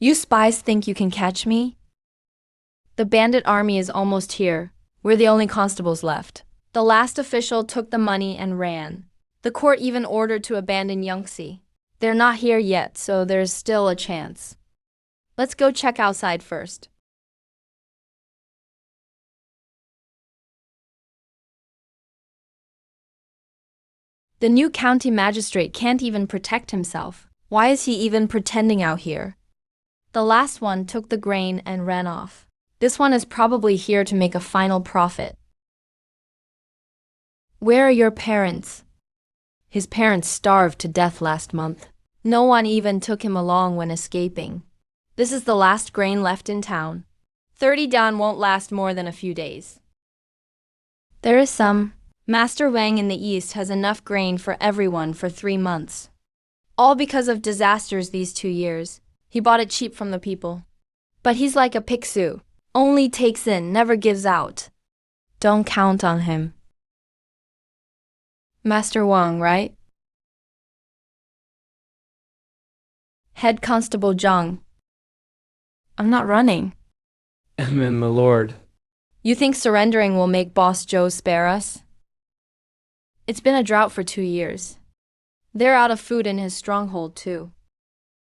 You spies think you can catch me? The bandit army is almost here. We're the only constables left. The last official took the money and ran. The court even ordered to abandon Yangtze. They're not here yet, so there's still a chance. Let's go check outside first. The new county magistrate can't even protect himself. Why is he even pretending out here? The last one took the grain and ran off. This one is probably here to make a final profit. Where are your parents? His parents starved to death last month. No one even took him along when escaping. This is the last grain left in town. 30 dan won't last more than a few days. There is some. Master Wang in the east has enough grain for everyone for 3 months. All because of disasters these 2 years. He bought it cheap from the people. But he's like a Pixiu. Only takes in, never gives out. Don't count on him. Master Wang, right? Head Constable Zhang. I'm not running. My lord. You think surrendering will make Boss Joe spare us? It's been a drought for 2 years. They're out of food in his stronghold too.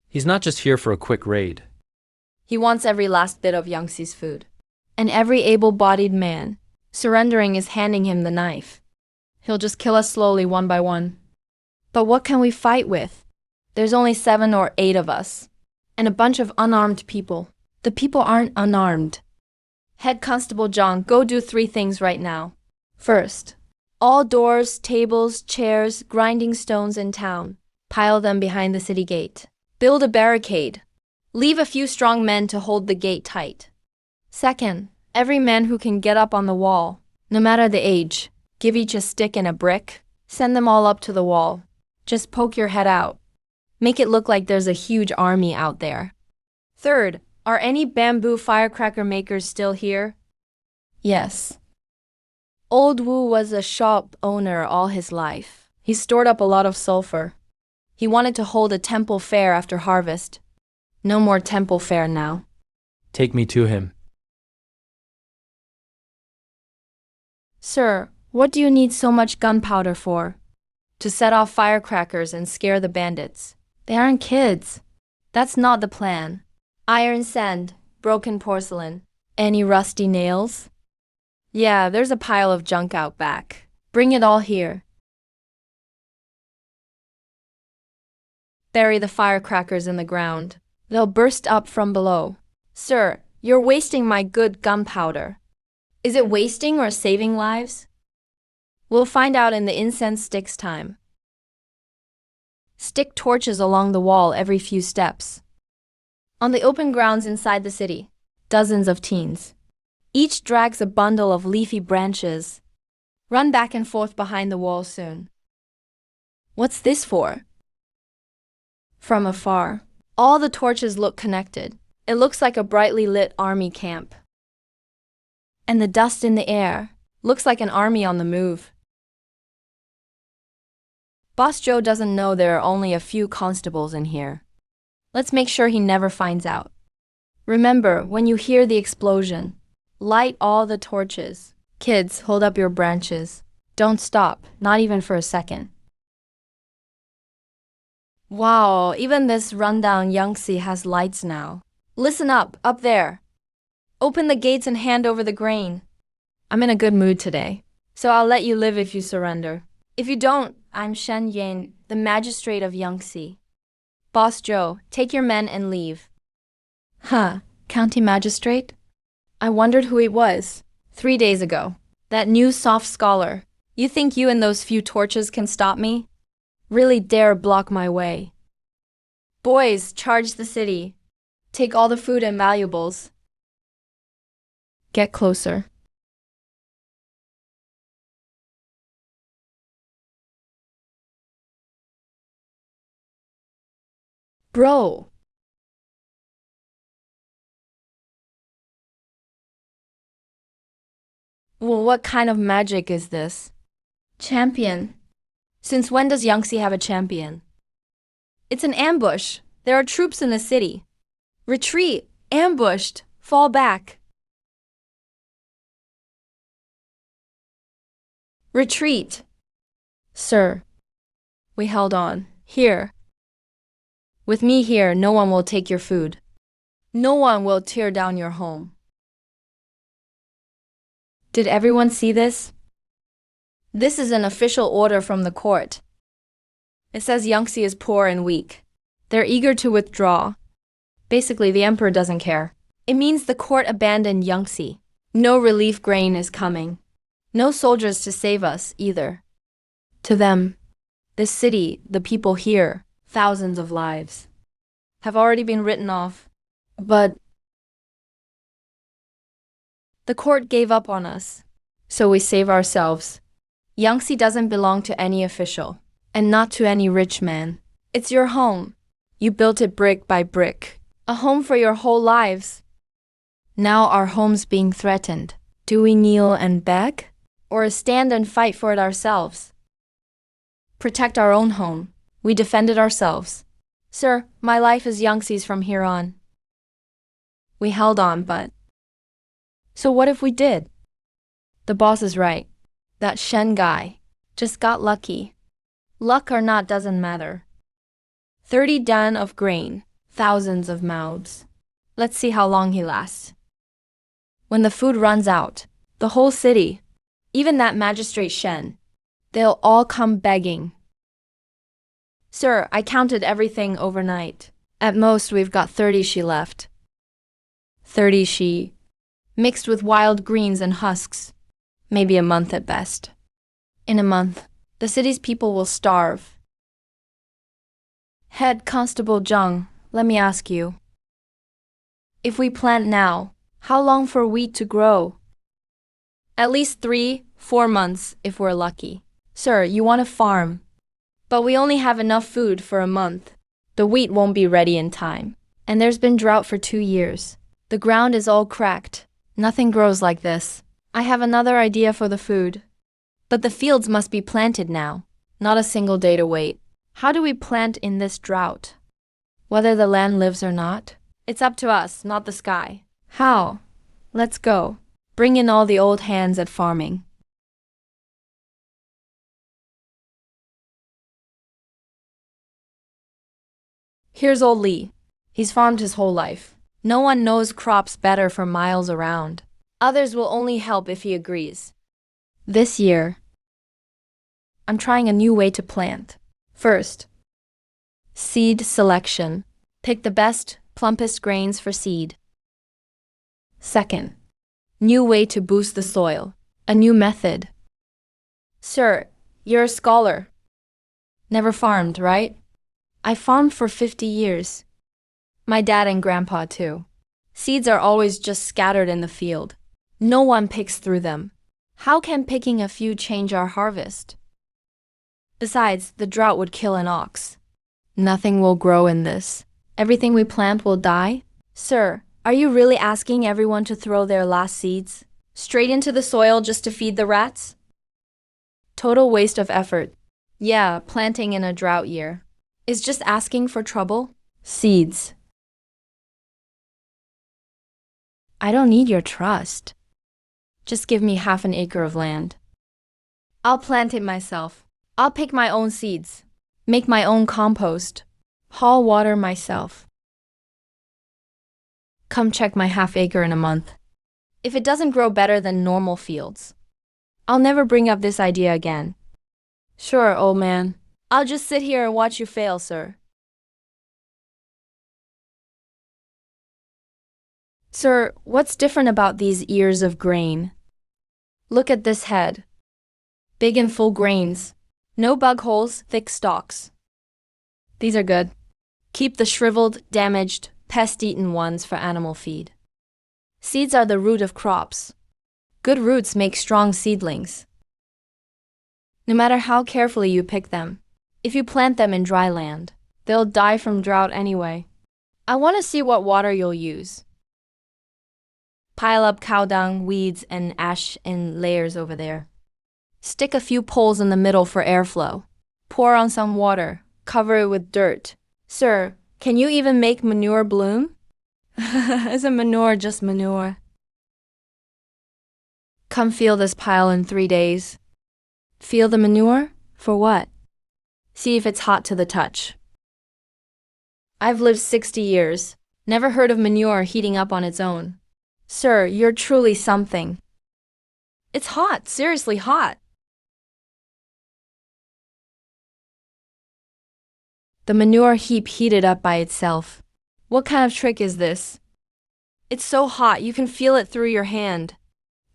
He's not just here for a quick raid. He wants every last bit of Yangtze's food. And every able-bodied man. Surrendering is handing him the knife. He'll just kill us slowly one by one. But what can we fight with? There's only 7 or 8 of us. And a bunch of unarmed people. The people aren't unarmed. Head Constable John, go do 3 things right now. First, all doors, tables, chairs, grinding stones in town. Pile them behind the city gate. Build a barricade. Leave a few strong men to hold the gate tight. Second, every man who can get up on the wall, no matter the age, give each a stick and a brick. Send them all up to the wall. Just poke your head out. Make it look like there's a huge army out there. Third, are any bamboo firecracker makers still here? Yes. Old Wu was a shop owner all his life. He stored up a lot of sulfur. He wanted to hold a temple fair after harvest. No more temple fair now. Take me to him. Sir, what do you need so much gunpowder for? To set off firecrackers and scare the bandits. They aren't kids. That's not the plan. Iron sand, broken porcelain. Any rusty nails? Yeah, there's a pile of junk out back. Bring it all here. Bury the firecrackers in the ground. They'll burst up from below. Sir, you're wasting my good gunpowder. Is it wasting or saving lives? We'll find out in the incense sticks time. Stick torches along the wall every few steps. On the open grounds inside the city, dozens of teens. Each drags a bundle of leafy branches. Run back and forth behind the wall soon. What's this for? From afar, all the torches look connected. It looks like a brightly lit army camp. And the dust in the air looks like an army on the move. Boss Joe doesn't know there are only a few constables in here. Let's make sure he never finds out. Remember, when you hear the explosion, light all the torches. Kids, hold up your branches. Don't stop, not even for a second. Wow, even this rundown Yangtze has lights now. Listen up there. Open the gates and hand over the grain. I'm in a good mood today, so I'll let you live if you surrender. If you don't, I'm Shen Yan, the magistrate of Yangtze. Boss Joe, take your men and leave. Huh, county magistrate? I wondered who he was. 3 days ago. That new soft scholar. You think you and those few torches can stop me? Really dare block my way. Boys, charge the city. Take all the food and valuables. Get closer. Bro. Well, what kind of magic is this? Champion. Since when does Yangtze have a champion? It's an ambush. There are troops in the city. Retreat! Ambushed! Fall back! Retreat! Sir. We held on. Here. With me here, no one will take your food. No one will tear down your home. Did everyone see this? This is an official order from the court. It says Yangtze is poor and weak. They're eager to withdraw. Basically, the emperor doesn't care. It means the court abandoned Yangtze. No relief grain is coming. No soldiers to save us, either. To them, this city, the people here, thousands of lives, have already been written off. But the court gave up on us, so we save ourselves. Yangtze doesn't belong to any official, and not to any rich man. It's your home. You built it brick by brick. A home for your whole lives. Now our home's being threatened. Do we kneel and beg? Or stand and fight for it ourselves? Protect our own home. We defended ourselves. Sir, my life is Yangtze's from here on. We held on, but... So what if we did? The boss is right. That Shen guy just got lucky. Luck or not doesn't matter. 30 dan of grain, thousands of mouths. Let's see how long he lasts. When the food runs out, the whole city, even that magistrate Shen, they'll all come begging. Sir, I counted everything overnight. At most, we've got 30 she left. 30 she, mixed with wild greens and husks. Maybe a month at best. In a month, the city's people will starve. Head Constable Zhang, let me ask you. If we plant now, how long for wheat to grow? At least 3-4 months if we're lucky. Sir, you want a farm. But we only have enough food for a month. The wheat won't be ready in time. And there's been drought for 2 years. The ground is all cracked. Nothing grows like this. I have another idea for the food. But the fields must be planted now. Not a single day to wait. How do we plant in this drought? Whether the land lives or not? It's up to us, not the sky. How? Let's go. Bring in all the old hands at farming. Here's old Li. He's farmed his whole life. No one knows crops better for miles around. Others will only help if he agrees. This year, I'm trying a new way to plant. First, seed selection. Pick the best, plumpest grains for seed. Second, new way to boost the soil. A new method. Sir, you're a scholar. Never farmed, right? I farmed for 50 years. My dad and grandpa too. Seeds are always just scattered in the field. No one picks through them. How can picking a few change our harvest? Besides, the drought would kill an ox. Nothing will grow in this. Everything we plant will die? Sir, are you really asking everyone to throw their last seeds straight into the soil just to feed the rats? Total waste of effort. Yeah, planting in a drought year. Is just asking for trouble? Seeds. I don't need your trust. Just give me half an acre of land. I'll plant it myself. I'll pick my own seeds, make my own compost, haul water myself. Come check my half acre in a month. If it doesn't grow better than normal fields, I'll never bring up this idea again. Sure, old man. I'll just sit here and watch you fail, sir. Sir, what's different about these ears of grain? Look at this head. Big and full grains. No bug holes, thick stalks. These are good. Keep the shriveled, damaged, pest-eaten ones for animal feed. Seeds are the root of crops. Good roots make strong seedlings. No matter how carefully you pick them, if you plant them in dry land, they'll die from drought anyway. I want to see what water you'll use. Pile up cow dung, weeds, and ash in layers over there. Stick a few poles in the middle for airflow. Pour on some water. Cover it with dirt. Sir, can you even make manure bloom? Isn't manure just manure? Come feel this pile in 3 days. Feel the manure? For what? See if it's hot to the touch. I've lived 60 years. Never heard of manure heating up on its own. Sir, you're truly something. It's hot, seriously hot. The manure heap heated up by itself. What kind of trick is this? It's so hot you can feel it through your hand.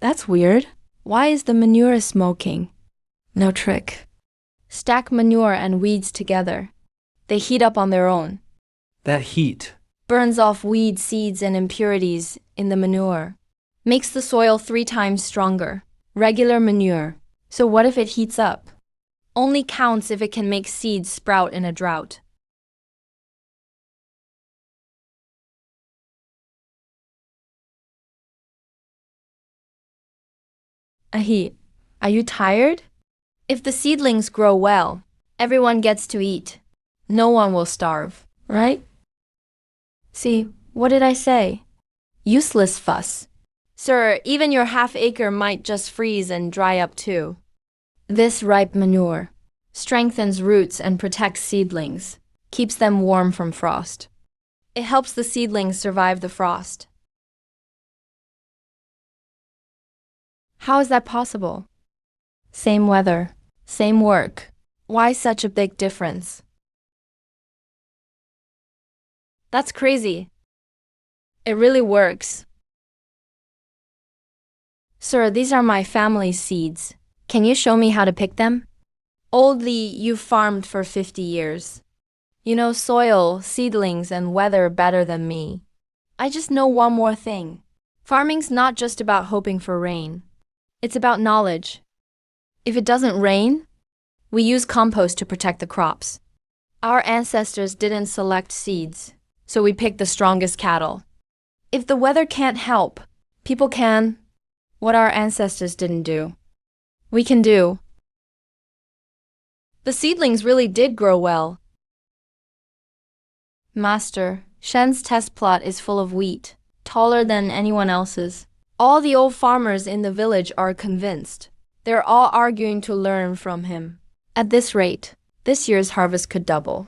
That's weird. Why is the manure smoking? No trick. Stack manure and weeds together. They heat up on their own. That heat. Burns off weed seeds and impurities in the manure. Makes the soil 3 times stronger. Regular manure. So what if it heats up? Only counts if it can make seeds sprout in a drought. Ahi, are you tired? If the seedlings grow well, everyone gets to eat. No one will starve, right? See, what did I say? Useless fuss. Sir, even your half-acre might just freeze and dry up too. This ripe manure strengthens roots and protects seedlings, keeps them warm from frost. It helps the seedlings survive the frost. How is that possible? Same weather, same work. Why such a big difference? That's crazy. It really works. Sir, these are my family's seeds. Can you show me how to pick them? Old Lee, you've farmed for 50 years. You know soil, seedlings, and weather better than me. I just know one more thing. Farming's not just about hoping for rain. It's about knowledge. If it doesn't rain, we use compost to protect the crops. Our ancestors didn't select seeds, so we picked the strongest cattle. If the weather can't help, people can. What our ancestors didn't do, we can do. The seedlings really did grow well. Master, Shen's test plot is full of wheat, taller than anyone else's. All the old farmers in the village are convinced. They're all arguing to learn from him. At this rate, this year's harvest could double.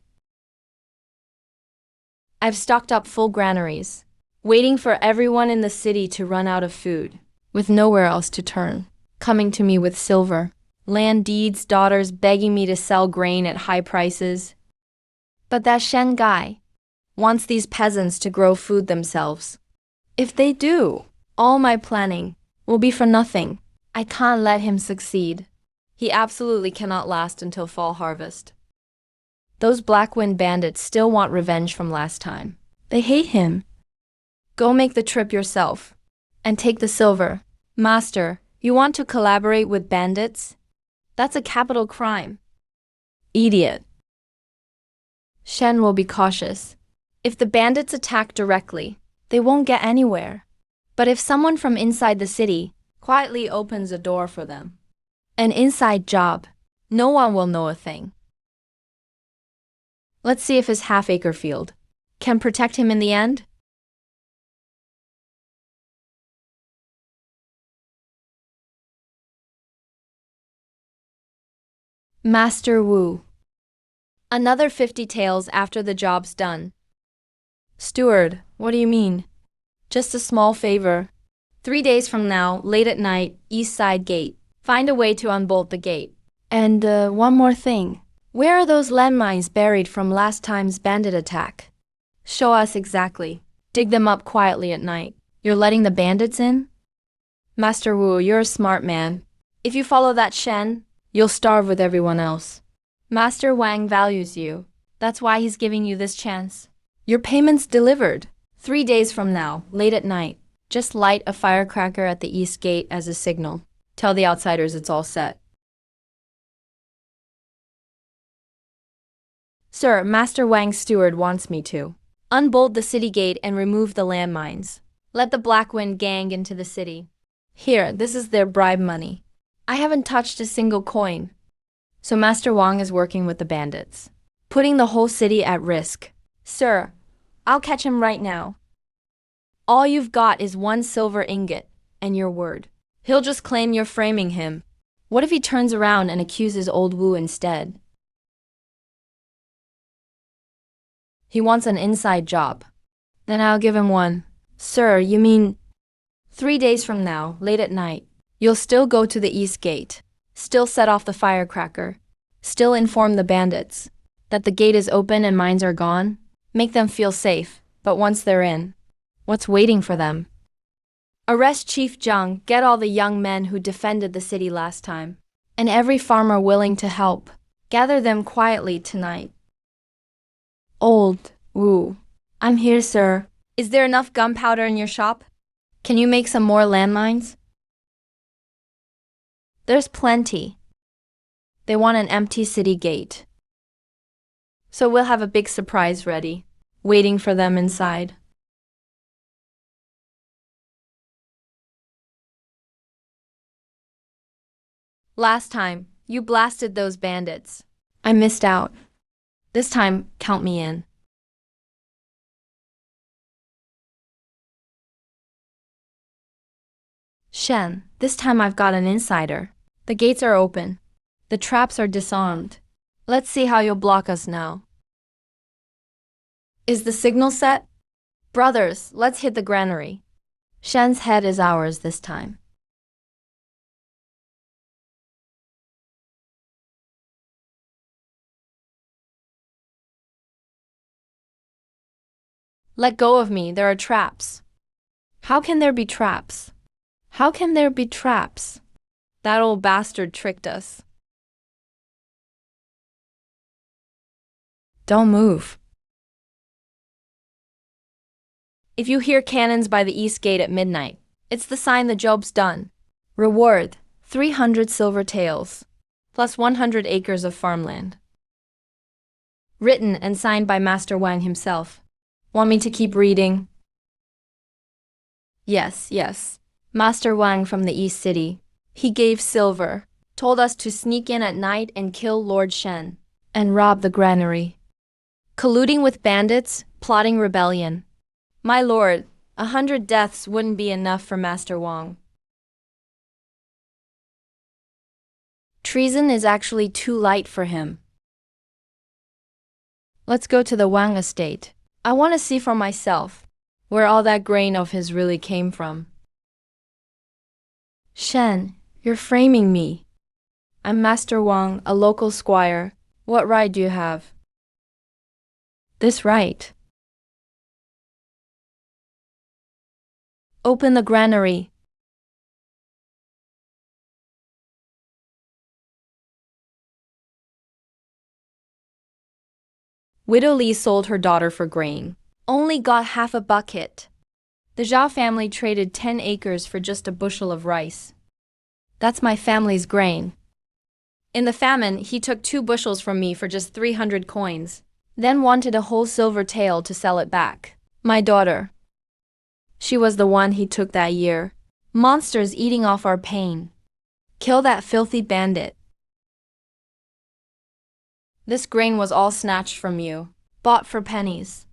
I've stocked up full granaries, waiting for everyone in the city to run out of food, with nowhere else to turn, coming to me with silver, land deeds, daughters begging me to sell grain at high prices. But that Shen guy wants these peasants to grow food themselves. If they do, all my planning will be for nothing. I can't let him succeed. He absolutely cannot last until fall harvest. Those Blackwind bandits still want revenge from last time. They hate him. Go make the trip yourself and take the silver. Master, you want to collaborate with bandits? That's a capital crime. Idiot. Shen will be cautious. If the bandits attack directly, they won't get anywhere. But if someone from inside the city quietly opens a door for them, an inside job, no one will know a thing. Let's see if his half-acre field can protect him in the end. Master Wu. Another 50 taels after the job's done. Steward, what do you mean? Just a small favor. 3 days from now, late at night, east side gate. Find a way to unbolt the gate. And one more thing. Where are those landmines buried from last time's bandit attack? Show us exactly. Dig them up quietly at night. You're letting the bandits in? Master Wu, you're a smart man. If you follow that Shen, you'll starve with everyone else. Master Wang values you. That's why he's giving you this chance. Your payment's delivered. 3 days from now, late at night. Just light a firecracker at the east gate as a signal. Tell the outsiders it's all set. Sir, Master Wang's steward wants me to unbolt the city gate and remove the landmines. Let the Blackwind gang into the city. Here, this is their bribe money. I haven't touched a single coin. So Master Wang is working with the bandits, putting the whole city at risk. Sir, I'll catch him right now. All you've got is one silver ingot, and your word. He'll just claim you're framing him. What if he turns around and accuses old Wu instead? He wants an inside job. Then I'll give him one. Sir, you mean 3 days from now, late at night, you'll still go to the east gate, still set off the firecracker, still inform the bandits that the gate is open and mines are gone, make them feel safe, but once they're in, what's waiting for them? Arrest Chief Zhang, get all the young men who defended the city last time, and every farmer willing to help. Gather them quietly tonight. Old Wu, I'm here, sir. Is there enough gunpowder in your shop? Can you make some more landmines? There's plenty. They want an empty city gate. So we'll have a big surprise ready, waiting for them inside. Last time, you blasted those bandits. I missed out. This time, count me in. Shen, this time I've got an insider. The gates are open. The traps are disarmed. Let's see how you'll block us now. Is the signal set? Brothers, let's hit the granary. Shen's head is ours this time. Let go of me, there are traps. How can there be traps? How can there be traps? That old bastard tricked us. Don't move. If you hear cannons by the east gate at midnight, it's the sign the job's done. Reward, 300 silver taels, plus 100 acres of farmland. Written and signed by Master Wang himself. Want me to keep reading? Yes. Master Wang from the East City. He gave silver, told us to sneak in at night and kill Lord Shen, and rob the granary. Colluding with bandits, plotting rebellion. My lord, 100 deaths wouldn't be enough for Master Wang. Treason is actually too light for him. Let's go to the Wang estate. I want to see for myself where all that grain of his really came from. Shen, you're framing me. I'm Master Wang, a local squire. What right do you have? This right. Open the granary. Widow Li sold her daughter for grain. Only got half a bucket. The Zhao family traded 10 acres for just a bushel of rice. That's my family's grain. In the famine, he took 2 bushels from me for just 300 coins, then wanted a whole silver tael to sell it back. My daughter. She was the one he took that year. Monsters eating off our pain. Kill that filthy bandit. This grain was all snatched from you, bought for pennies.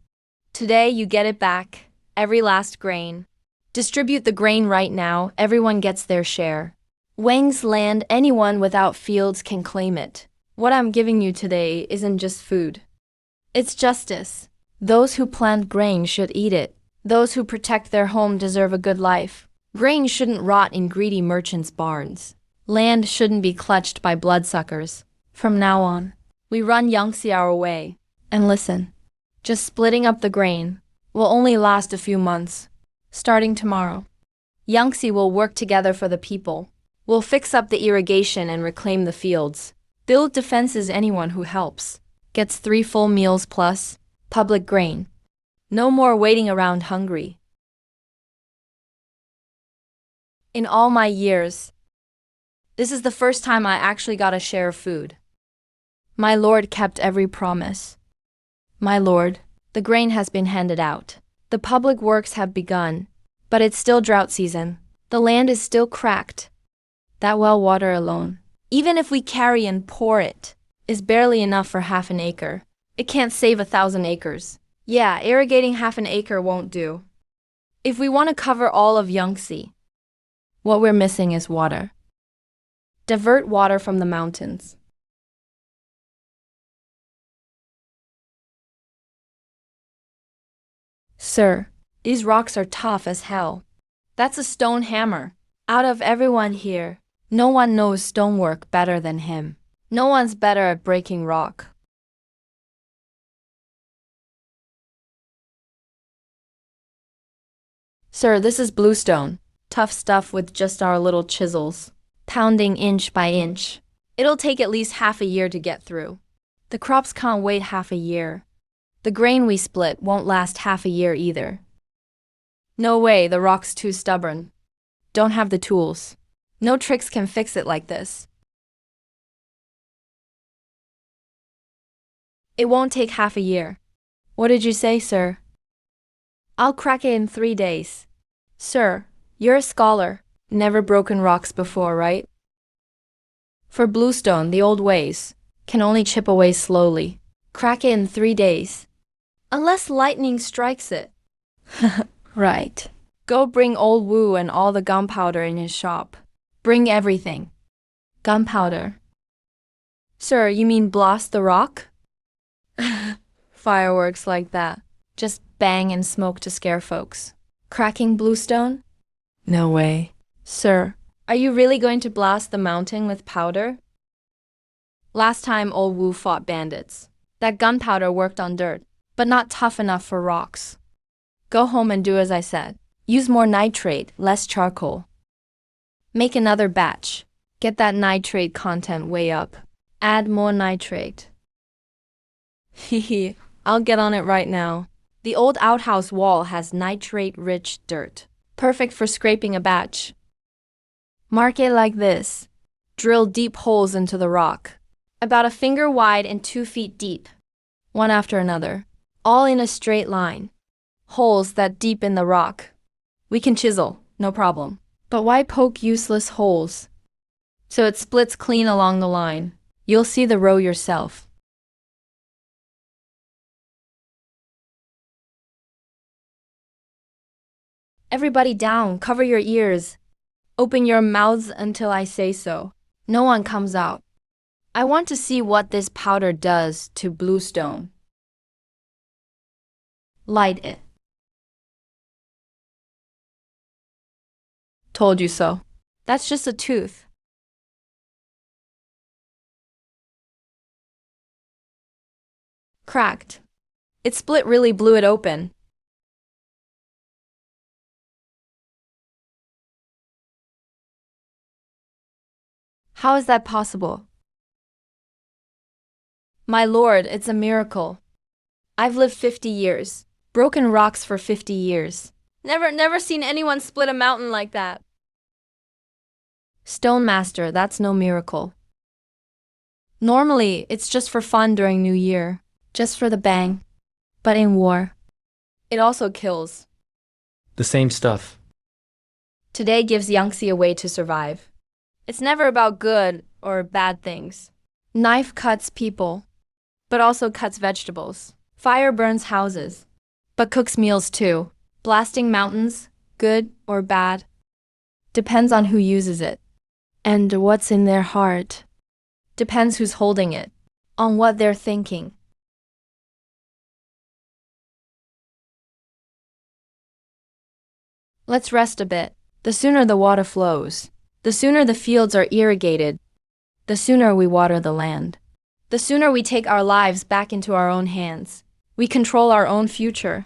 Today you get it back, every last grain. Distribute the grain right now, everyone gets their share. Wang's land, anyone without fields can claim it. What I'm giving you today isn't just food. It's justice. Those who plant grain should eat it. Those who protect their home deserve a good life. Grain shouldn't rot in greedy merchants' barns. Land shouldn't be clutched by bloodsuckers. From now on, we run Yangtze our way. And listen, just splitting up the grain will only last a few months. Starting tomorrow, Yangtze will work together for the people. We'll fix up the irrigation and reclaim the fields. Build defenses. Anyone who helps gets 3 full meals plus public grain. No more waiting around hungry. In all my years, this is the first time I actually got a share of food. My lord kept every promise. My lord, the grain has been handed out. The public works have begun, but it's still drought season. The land is still cracked. That well water alone, even if we carry and pour it, is barely enough for half an acre. It can't save 1,000 acres. Yeah, irrigating half an acre won't do. If we want to cover all of Yangtze, what we're missing is water. Divert water from the mountains. Sir, these rocks are tough as hell. That's a stone hammer. Out of everyone here, no one knows stonework better than him. No one's better at breaking rock. Sir, this is bluestone. Tough stuff with just our little chisels. Pounding inch by inch. It'll take at least half a year to get through. The crops can't wait half a year. The grain we split won't last half a year either. No way, the rock's too stubborn. Don't have the tools. No tricks can fix it like this. It won't take half a year. What did you say, sir? I'll crack it in 3 days. Sir, you're a scholar. Never broken rocks before, right? For bluestone, the old ways can only chip away slowly. Crack it in 3 days. Unless lightning strikes it. Right. Go bring old Wu and all the gunpowder in his shop. Bring everything. Gunpowder. Sir, you mean blast the rock? Fireworks like that. Just bang and smoke to scare folks. Cracking bluestone? No way. Sir, are you really going to blast the mountain with powder? Last time old Wu fought bandits. That gunpowder worked on dirt, but not tough enough for rocks. Go home and do as I said. Use more nitrate, less charcoal. Make another batch. Get that nitrate content way up. Add more nitrate. Hehe, I'll get on it right now. The old outhouse wall has nitrate-rich dirt. Perfect for scraping a batch. Mark it like this. Drill deep holes into the rock. About a finger wide and 2 feet deep. One after another. All in a straight line. Holes that deep in the rock. We can chisel, no problem. But why poke useless holes? So it splits clean along the line. You'll see the row yourself. Everybody down, cover your ears. Open your mouths until I say so. No one comes out. I want to see what this powder does to bluestone. Light it. Told you so. That's just a tooth. Cracked. It split really blew it open. How is that possible? My lord, it's a miracle. I've lived 50 years. Broken rocks for 50 years. Never seen anyone split a mountain like that. Stone Master, that's no miracle. Normally, it's just for fun during New Year. Just for the bang. But in war, it also kills. The same stuff. Today gives Yangtze a way to survive. It's never about good or bad things. Knife cuts people, but also cuts vegetables. Fire burns houses, but cooks meals too. Blasting mountains, good or bad, depends on who uses it. And what's in their heart. Depends who's holding it, on what they're thinking. Let's rest a bit. The sooner the water flows, the sooner the fields are irrigated, the sooner we water the land. The sooner we take our lives back into our own hands. We control our own future.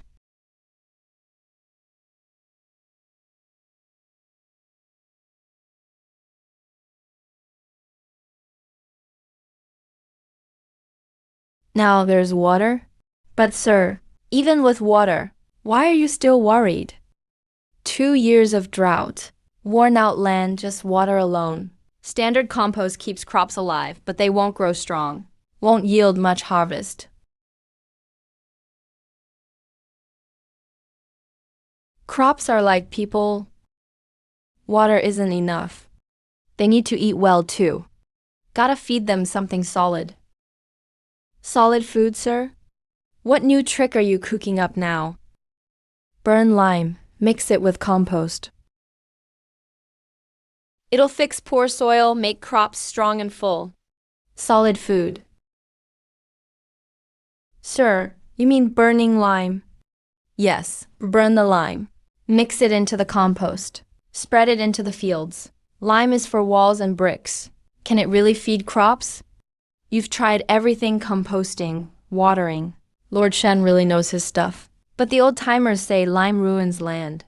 Now there's water. But sir, even with water, why are you still worried? 2 years of drought. Worn out land, just water alone. Standard compost keeps crops alive, but they won't grow strong. Won't yield much harvest. Crops are like people. Water isn't enough. They need to eat well too. Gotta feed them something solid. Solid food, sir? What new trick are you cooking up now? Burn lime, Mix it with compost. It'll fix poor soil, make crops strong and full. Solid food. Sir, you mean burning lime? Yes, burn the lime. Mix it into the compost. Spread it into the fields. Lime is for walls and bricks. Can it really feed crops? You've tried everything: composting, watering. Lord Shen really knows his stuff. But the old-timers say lime ruins land.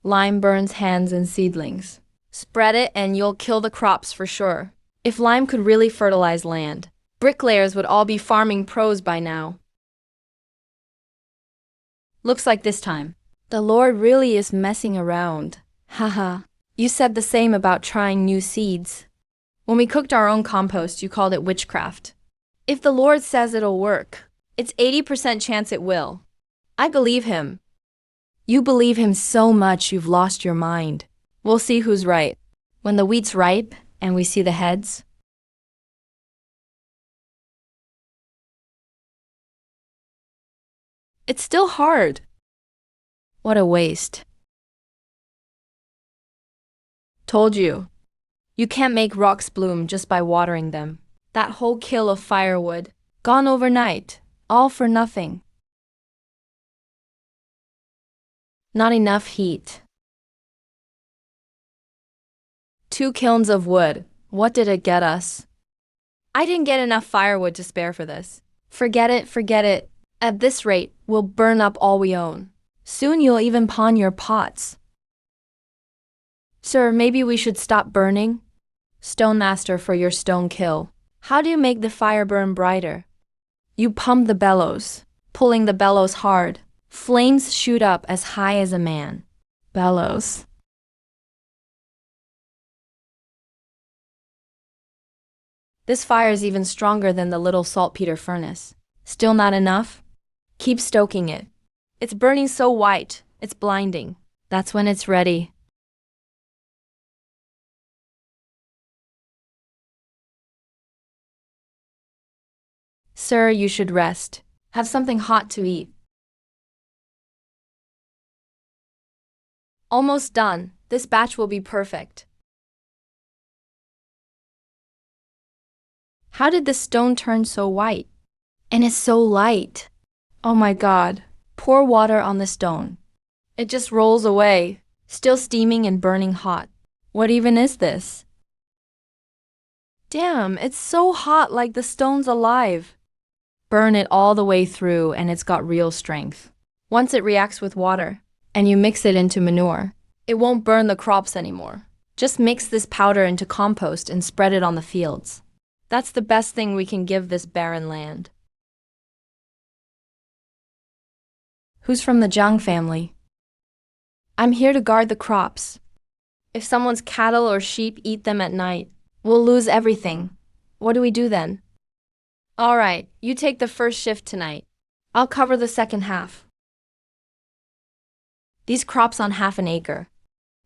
Lime burns hands and seedlings. Spread it and you'll kill the crops for sure. If lime could really fertilize land, bricklayers would all be farming pros by now. Looks like this time the Lord really is messing around. Haha. You said the same about trying new seeds. When we cooked our own compost, you called it witchcraft. If the Lord says it'll work, it's 80% chance it will. I believe him. You believe him so much you've lost your mind. We'll see who's right. When the wheat's ripe and we see the heads. It's still hard. What a waste. Told you. You can't make rocks bloom just by watering them. That whole kill of firewood, gone overnight, all for nothing. Not enough heat. 2 kilns of wood. What did it get us? I didn't get enough firewood to spare for this. Forget it, forget it. At this rate, we'll burn up all we own. Soon you'll even pawn your pots. Sir, maybe we should stop burning? Stone master for your stone kill. How do you make the fire burn brighter? You pump the bellows, pulling the bellows hard. Flames shoot up as high as a man. Bellows. This fire's even stronger than the little saltpeter furnace. Still not enough? Keep stoking it. It's burning so white, it's blinding. That's when it's ready. Sir, you should rest. Have something hot to eat. Almost done. This batch will be perfect. How did the stone turn so white? And it's so light. Oh my God. Pour water on the stone. It just rolls away, still steaming and burning hot. What even is this? Damn, it's so hot, like the stone's alive. Burn it all the way through and it's got real strength. Once it reacts with water, and you mix it into manure, it won't burn the crops anymore. Just mix this powder into compost and spread it on the fields. That's the best thing we can give this barren land. Who's from the Zhang family? I'm here to guard the crops. If someone's cattle or sheep eat them at night, we'll lose everything. What do we do then? All right, you take the first shift tonight. I'll cover the second half. These crops on half an acre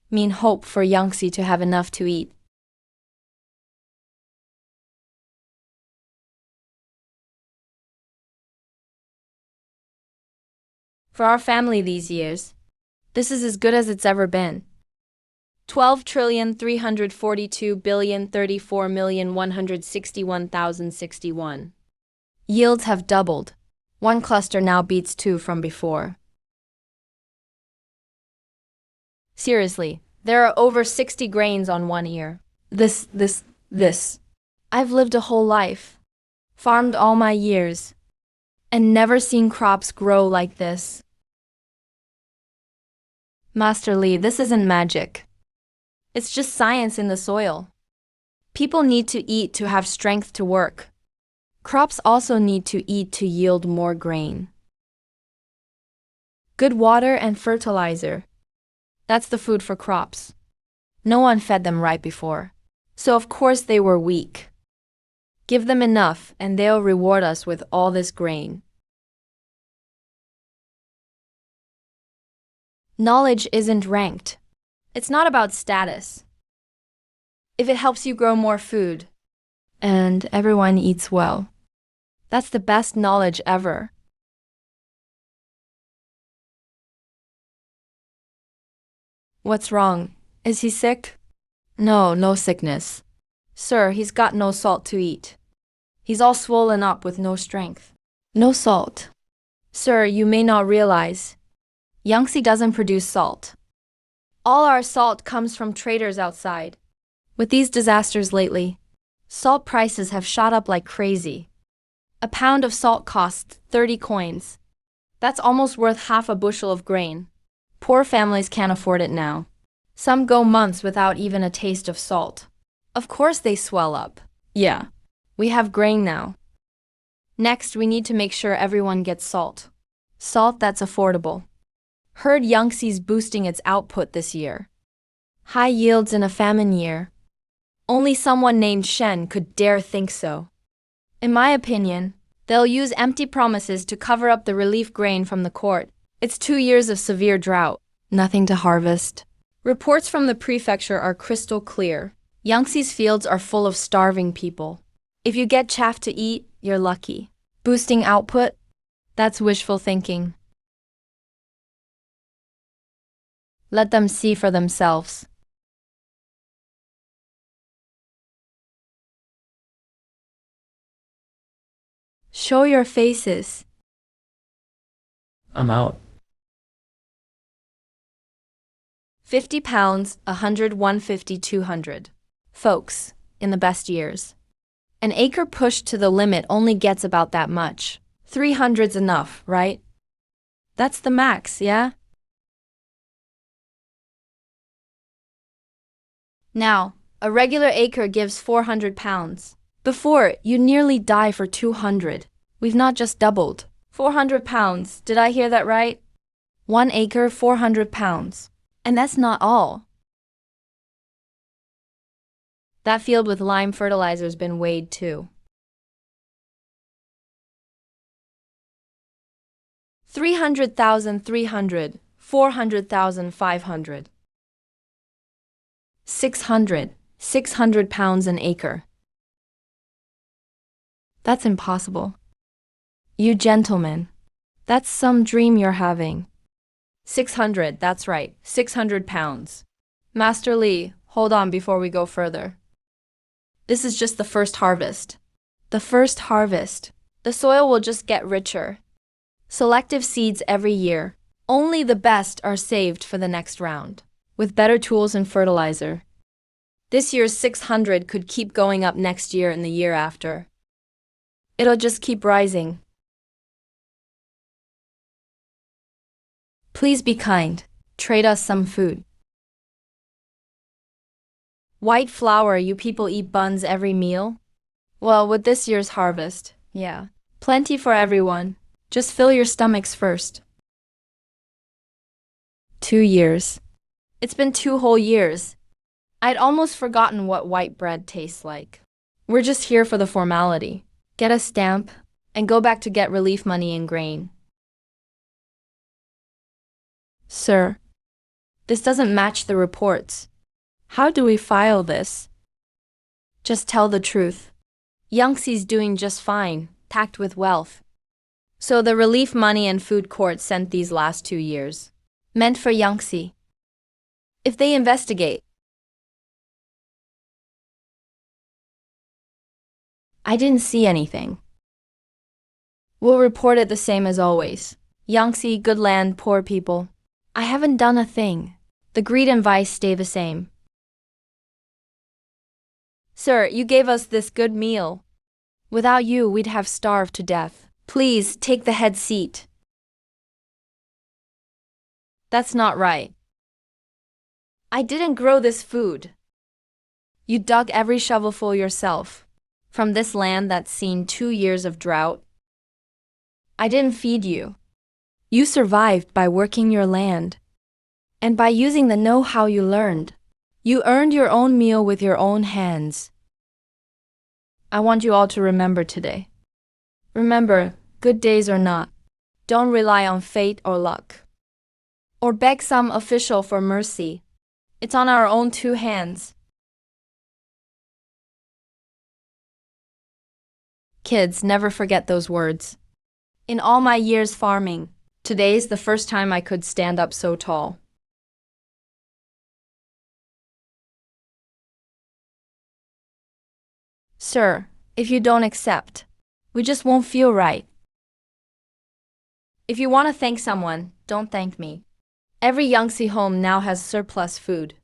mean hope for Yangtze to have enough to eat. For our family these years, this is as good as it's ever been. 12,342,034,161,061. Yields have doubled. One cluster now beats 2 from before. Seriously, there are over 60 grains on one ear. This. I've lived a whole life, farmed all my years, and never seen crops grow like this. Master Li, this isn't magic. It's just science in the soil. People need to eat to have strength to work. Crops also need to eat to yield more grain. Good water and fertilizer. That's the food for crops. No one fed them right before, so of course they were weak. Give them enough and they'll reward us with all this grain. Knowledge isn't ranked. It's not about status. If it helps you grow more food, and everyone eats well, that's the best knowledge ever. What's wrong? Is he sick? No, no sickness. Sir, he's got no salt to eat. He's all swollen up with no strength. No salt. Sir, you may not realize. Yangtze doesn't produce salt. All our salt comes from traders outside. With these disasters lately, salt prices have shot up like crazy. A pound of salt costs 30 coins. That's almost worth half a bushel of grain. Poor families can't afford it now. Some go months without even a taste of salt. Of course they swell up. Yeah. We have grain now. Next, we need to make sure everyone gets salt. Salt that's affordable. Heard Yangtze's boosting its output this year. High yields in a famine year. Only someone named Shen could dare think so. In my opinion, they'll use empty promises to cover up the relief grain from the court. It's 2 years of severe drought. Nothing to harvest. Reports from the prefecture are crystal clear. Yangtze's fields are full of starving people. If you get chaff to eat, you're lucky. Boosting output? That's wishful thinking. Let them see for themselves. Show your faces. I'm out. 50 pounds, 100, 150, 200. Folks, in the best years. An acre pushed to the limit only gets about that much. 300's enough, right? That's the max, yeah? Now, a regular acre gives 400 pounds. Before, you'd nearly die for 200. We've not just doubled. 400 pounds, did I hear that right? 1 acre, 400 pounds. And that's not all. That field with lime fertilizer's been weighed too. 300,000, 300, 400,000, 500. 600 pounds an acre. That's impossible. You gentlemen, that's some dream you're having. 600, that's right, 600 pounds. Master Li, hold on before we go further. This is just the first harvest. The first harvest. The soil will just get richer. Selective seeds every year. Only the best are saved for the next round. With better tools and fertilizer. This year's 600 could keep going up next year and the year after. It'll just keep rising. Please be kind. Trade us some food. White flour, you people eat buns every meal? Well, with this year's harvest, yeah. Plenty for everyone. Just fill your stomachs first. 2 years. It's been 2 whole years. I'd almost forgotten what white bread tastes like. We're just here for the formality. Get a stamp, and go back to get relief money and grain. Sir, this doesn't match the reports. How do we file this? Just tell the truth. Yangtze's doing just fine, packed with wealth. So the relief money and food court sent these last 2 years. Meant for Yangtze. If they investigate. I didn't see anything. We'll report it the same as always. Yangtze, good land, poor people. I haven't done a thing. The greed and vice stay the same. Sir, you gave us this good meal. Without you, we'd have starved to death. Please, take the head seat. That's not right. I didn't grow this food. You dug every shovelful yourself. From this land that's seen 2 years of drought. I didn't feed you. You survived by working your land. And by using the know-how you learned. You earned your own meal with your own hands. I want you all to remember today. Remember, good days or not, don't rely on fate or luck. Or beg some official for mercy. It's on our own 2 hands. Kids, never forget those words. In all my years farming, today's the first time I could stand up so tall. Sir, if you don't accept, we just won't feel right. If you want to thank someone, don't thank me. Every Yangtze home now has surplus food.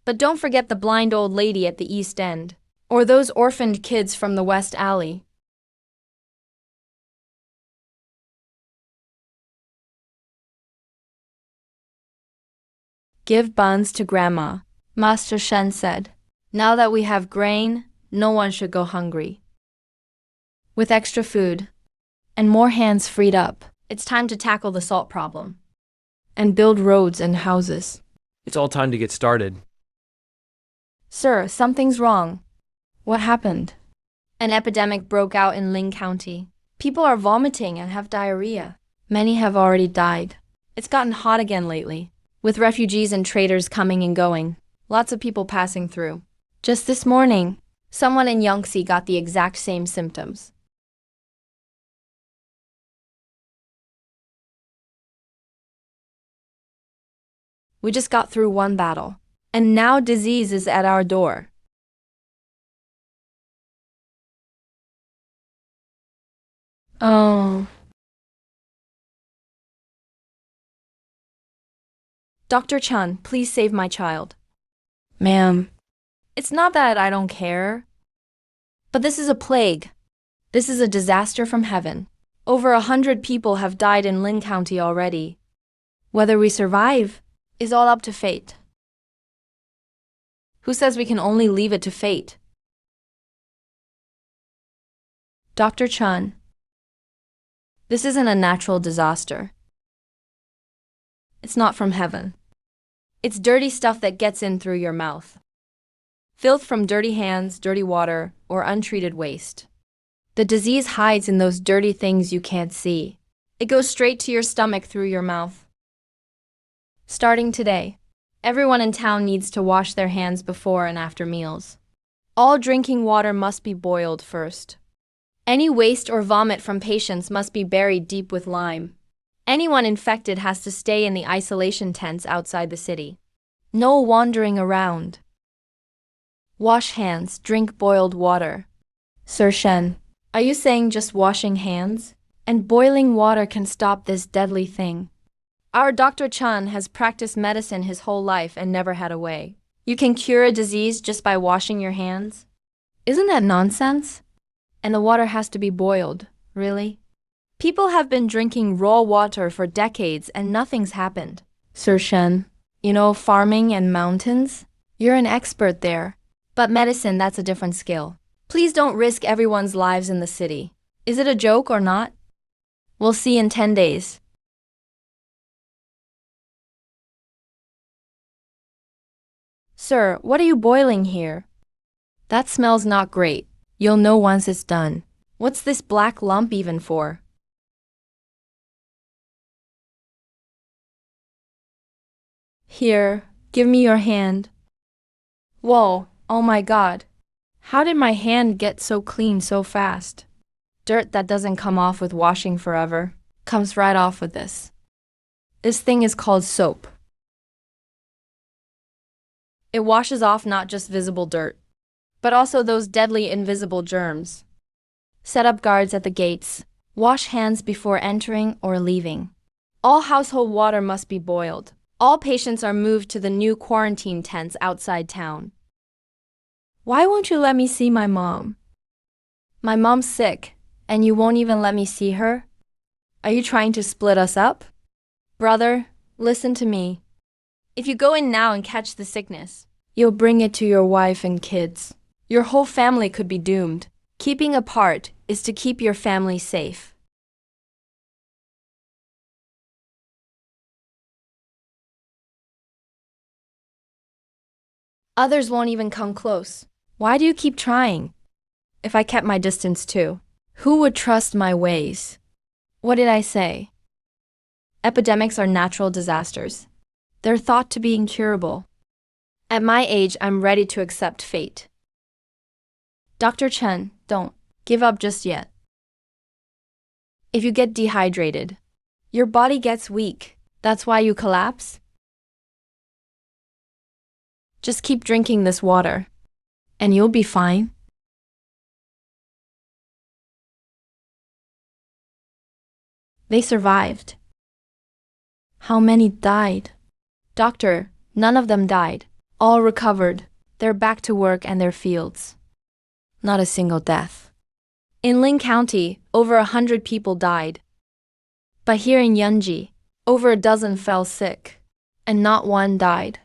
But don't forget the blind old lady at the East End, or those orphaned kids from the West Alley. Give buns to Grandma, Master Shen said. Now that we have grain, no one should go hungry. With extra food and more hands freed up, it's time to tackle the salt problem and build roads and houses. It's all time to get started. Sir, something's wrong. What happened? An epidemic broke out in Ling County. People are vomiting and have diarrhea. Many have already died. It's gotten hot again lately, with refugees and traders coming and going. Lots of people passing through. Just this morning, someone in Yangtze got the exact same symptoms. We just got through one battle, and now disease is at our door. Oh. Dr. Chun, please save my child. Ma'am. It's not that I don't care, but this is a plague. This is a disaster from heaven. Over 100 people have died in Lin County already. Whether we survive is all up to fate. Who says we can only leave it to fate? Dr. Chun, this isn't a natural disaster. It's not from heaven. It's dirty stuff that gets in through your mouth. Filth from dirty hands, dirty water, or untreated waste. The disease hides in those dirty things you can't see. It goes straight to your stomach through your mouth. Starting today, everyone in town needs to wash their hands before and after meals. All drinking water must be boiled first. Any waste or vomit from patients must be buried deep with lime. Anyone infected has to stay in the isolation tents outside the city. No wandering around. Wash hands, drink boiled water. Sir Shen, are you saying just washing hands and boiling water can stop this deadly thing? Our Dr. Chun has practiced medicine his whole life and never had a way. You can cure a disease just by washing your hands? Isn't that nonsense? And the water has to be boiled, really? People have been drinking raw water for decades and nothing's happened. Sir Shen, you know farming and mountains? You're an expert there. But medicine, that's a different skill. Please don't risk everyone's lives in the city. Is it a joke or not? We'll see in 10 days. Sir, what are you boiling here? That smells not great. You'll know once it's done. What's this black lump even for? Here, give me your hand. Whoa, oh my God. How did my hand get so clean so fast? Dirt that doesn't come off with washing forever comes right off with this. This thing is called soap. It washes off not just visible dirt, but also those deadly invisible germs. Set up guards at the gates. Wash hands before entering or leaving. All household water must be boiled. All patients are moved to the new quarantine tents outside town. Why won't you let me see my mom? My mom's sick, and you won't even let me see her? Are you trying to split us up? Brother, listen to me. If you go in now and catch the sickness, you'll bring it to your wife and kids. Your whole family could be doomed. Keeping apart is to keep your family safe. Others won't even come close. Why do you keep trying? If I kept my distance too, who would trust my ways? What did I say? Epidemics are natural disasters. They're thought to be incurable. At my age, I'm ready to accept fate. Dr. Chen, don't give up just yet. If you get dehydrated, your body gets weak. That's why you collapse? Just keep drinking this water, and you'll be fine. They survived. How many died? Doctor, none of them died. All recovered. They're back to work and their fields. Not a single death. In Ling County, over 100 people died. But here in Yunji, over a dozen fell sick, and not one died.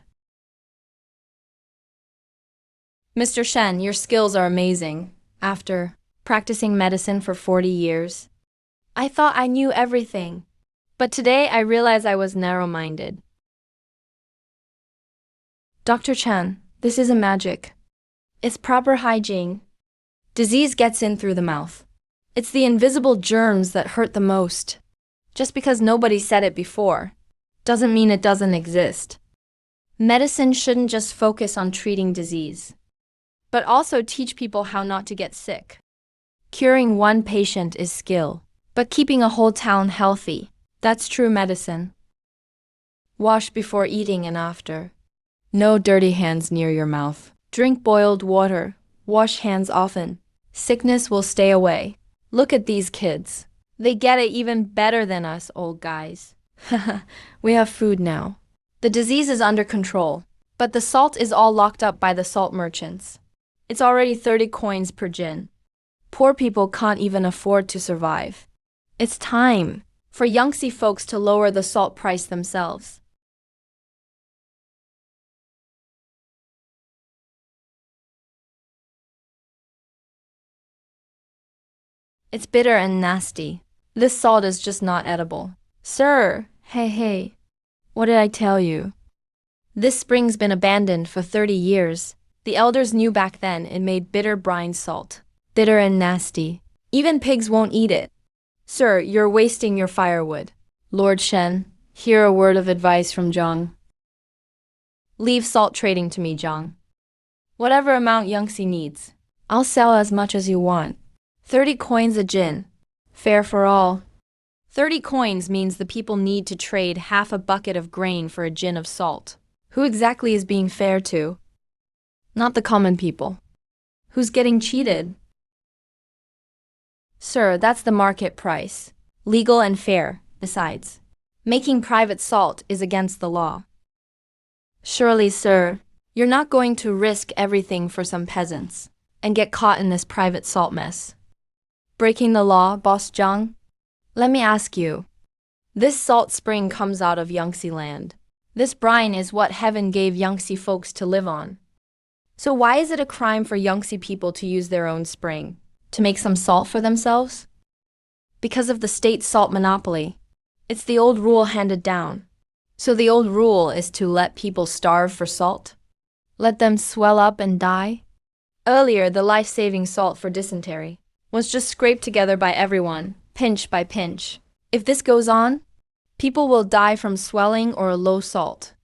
Mr. Shen, your skills are amazing. After practicing medicine for 40 years, I thought I knew everything. But today I realized I was narrow-minded. Dr. Chen, this isn't magic. It's proper hygiene. Disease gets in through the mouth. It's the invisible germs that hurt the most. Just because nobody said it before, doesn't mean it doesn't exist. Medicine shouldn't just focus on treating disease, but also teach people how not to get sick. Curing one patient is skill, but keeping a whole town healthy, that's true medicine. Wash before eating and after. No dirty hands near your mouth. Drink boiled water. Wash hands often. Sickness will stay away. Look at these kids. They get it even better than us old guys. We have food now. The disease is under control, but the salt is all locked up by the salt merchants. It's already 30 coins per jin. Poor people can't even afford to survive. It's time for Yangtze folks to lower the salt price themselves. It's bitter and nasty. This salt is just not edible. Sir, hey, what did I tell you? This spring's been abandoned for 30 years. The elders knew back then it made bitter brine salt. Bitter and nasty. Even pigs won't eat it. Sir, you're wasting your firewood. Lord Shen, hear a word of advice from Zhang. Leave salt trading to me, Zhang. Whatever amount Yangtze needs, I'll sell as much as you want. 30 coins a jin. Fair for all. 30 coins means the people need to trade half a bucket of grain for a jin of salt. Who exactly is being fair to? Not the common people. Who's getting cheated? Sir, that's the market price. Legal and fair, besides. Making private salt is against the law. Surely, sir, you're not going to risk everything for some peasants and get caught in this private salt mess. Breaking the law, Boss Zhang? Let me ask you. This salt spring comes out of Yangtze land. This brine is what heaven gave Yangtze folks to live on. So why is it a crime for Yangtze people to use their own spring? To make some salt for themselves? Because of the state salt monopoly. It's the old rule handed down. So the old rule is to let people starve for salt? Let them swell up and die? Earlier, the life-saving salt for dysentery was just scraped together by everyone, pinch by pinch. If this goes on, people will die from swelling or low salt.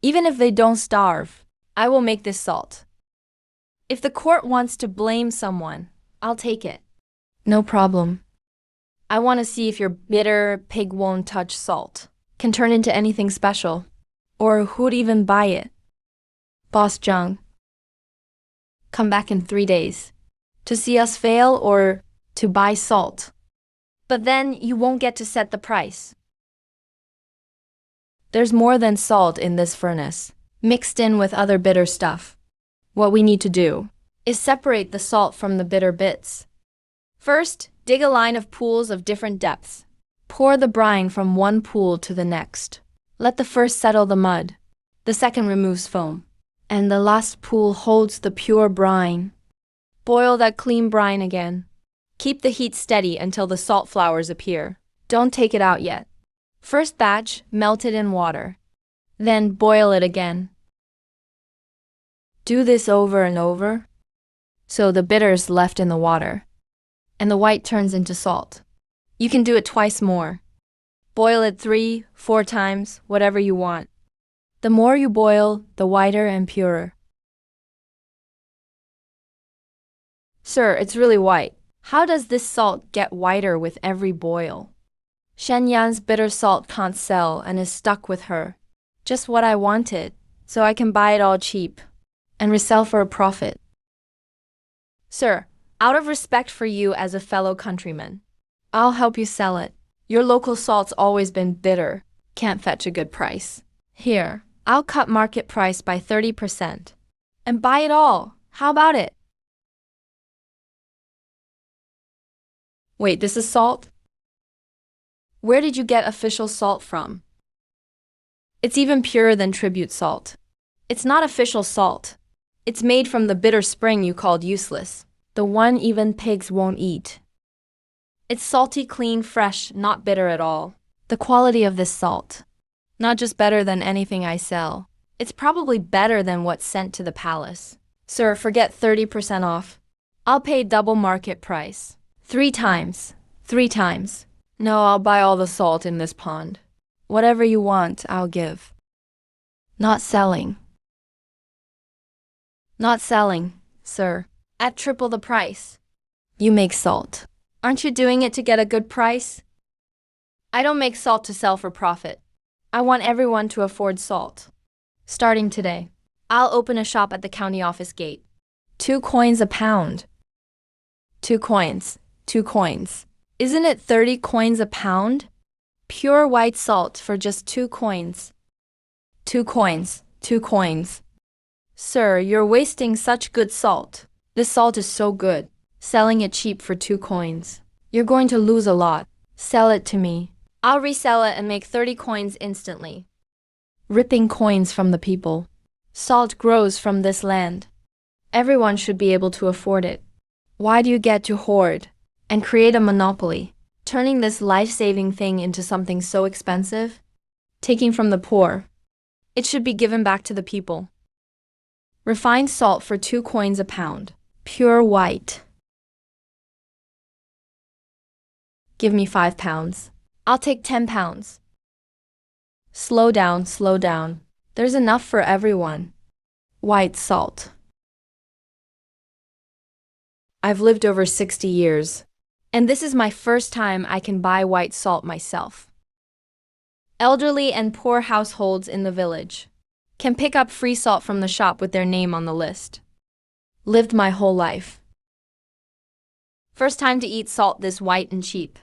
Even if they don't starve, I will make this salt. If the court wants to blame someone, I'll take it. No problem. I want to see if your bitter pig won't touch salt can turn into anything special, or who'd even buy it. Boss Zhang, come back in 3 days. To see us fail or to buy salt. But then you won't get to set the price. There's more than salt in this furnace, mixed in with other bitter stuff. What we need to do is separate the salt from the bitter bits. First, dig a line of pools of different depths. Pour the brine from one pool to the next. Let the first settle the mud. The second removes foam. And the last pool holds the pure brine. Boil that clean brine again. Keep the heat steady until the salt flowers appear. Don't take it out yet. First batch, melt it in water. Then boil it again. Do this over and over, so the bitter's left in the water, and the white turns into salt. You can do it twice more. Boil it 3, 4 times, whatever you want. The more you boil, the whiter and purer. Sir, it's really white. How does this salt get whiter with every boil? Shen Yan's bitter salt can't sell and is stuck with her. Just what I wanted, so I can buy it all cheap and resell for a profit. Sir, out of respect for you as a fellow countryman, I'll help you sell it. Your local salt's always been bitter. Can't fetch a good price. Here, I'll cut market price by 30%. And buy it all. How about it? Wait, this is salt? Where did you get official salt from? It's even purer than tribute salt. It's not official salt. It's made from the bitter spring you called useless. The one even pigs won't eat. It's salty, clean, fresh, not bitter at all. The quality of this salt. Not just better than anything I sell. It's probably better than what's sent to the palace. Sir, forget 30% off. I'll pay double market price. 3 times. 3 times. No, I'll buy all the salt in this pond. Whatever you want, I'll give. Not selling. Not selling, sir. At triple the price. You make salt. Aren't you doing it to get a good price? I don't make salt to sell for profit. I want everyone to afford salt. Starting today, I'll open a shop at the county office gate. 2 coins a pound. 2 coins. 2 coins. Isn't it 30 coins a pound? Pure white salt for just 2 coins. 2 coins. 2 coins. Sir, you're wasting such good salt. This salt is so good. Selling it cheap for 2 coins. You're going to lose a lot. Sell it to me. I'll resell it and make 30 coins instantly. Ripping coins from the people. Salt grows from this land. Everyone should be able to afford it. Why do you get to hoard and create a monopoly, turning this life-saving thing into something so expensive? Taking from the poor. It should be given back to the people. Refined salt for 2 coins a pound. Pure white. Give me 5 pounds. I'll take 10 pounds. Slow down, slow down. There's enough for everyone. White salt. I've lived over 60 years, and this is my first time I can buy white salt myself. Elderly and poor households in the village can pick up free salt from the shop with their name on the list. Lived my whole life. First time to eat salt this white and cheap.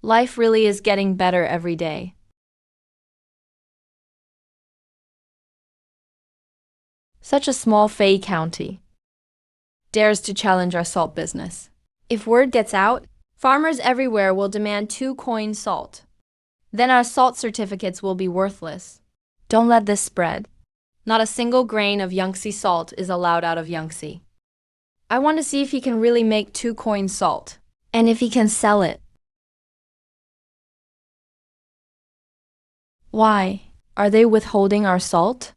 Life really is getting better every day. Such a small Fay county dares to challenge our salt business. If word gets out, farmers everywhere will demand 2 coin salt. Then our salt certificates will be worthless. Don't let this spread. Not a single grain of Yangtze salt is allowed out of Yangtze. I want to see if he can really make 2 coin salt, and if he can sell it. Why? Are they withholding our salt?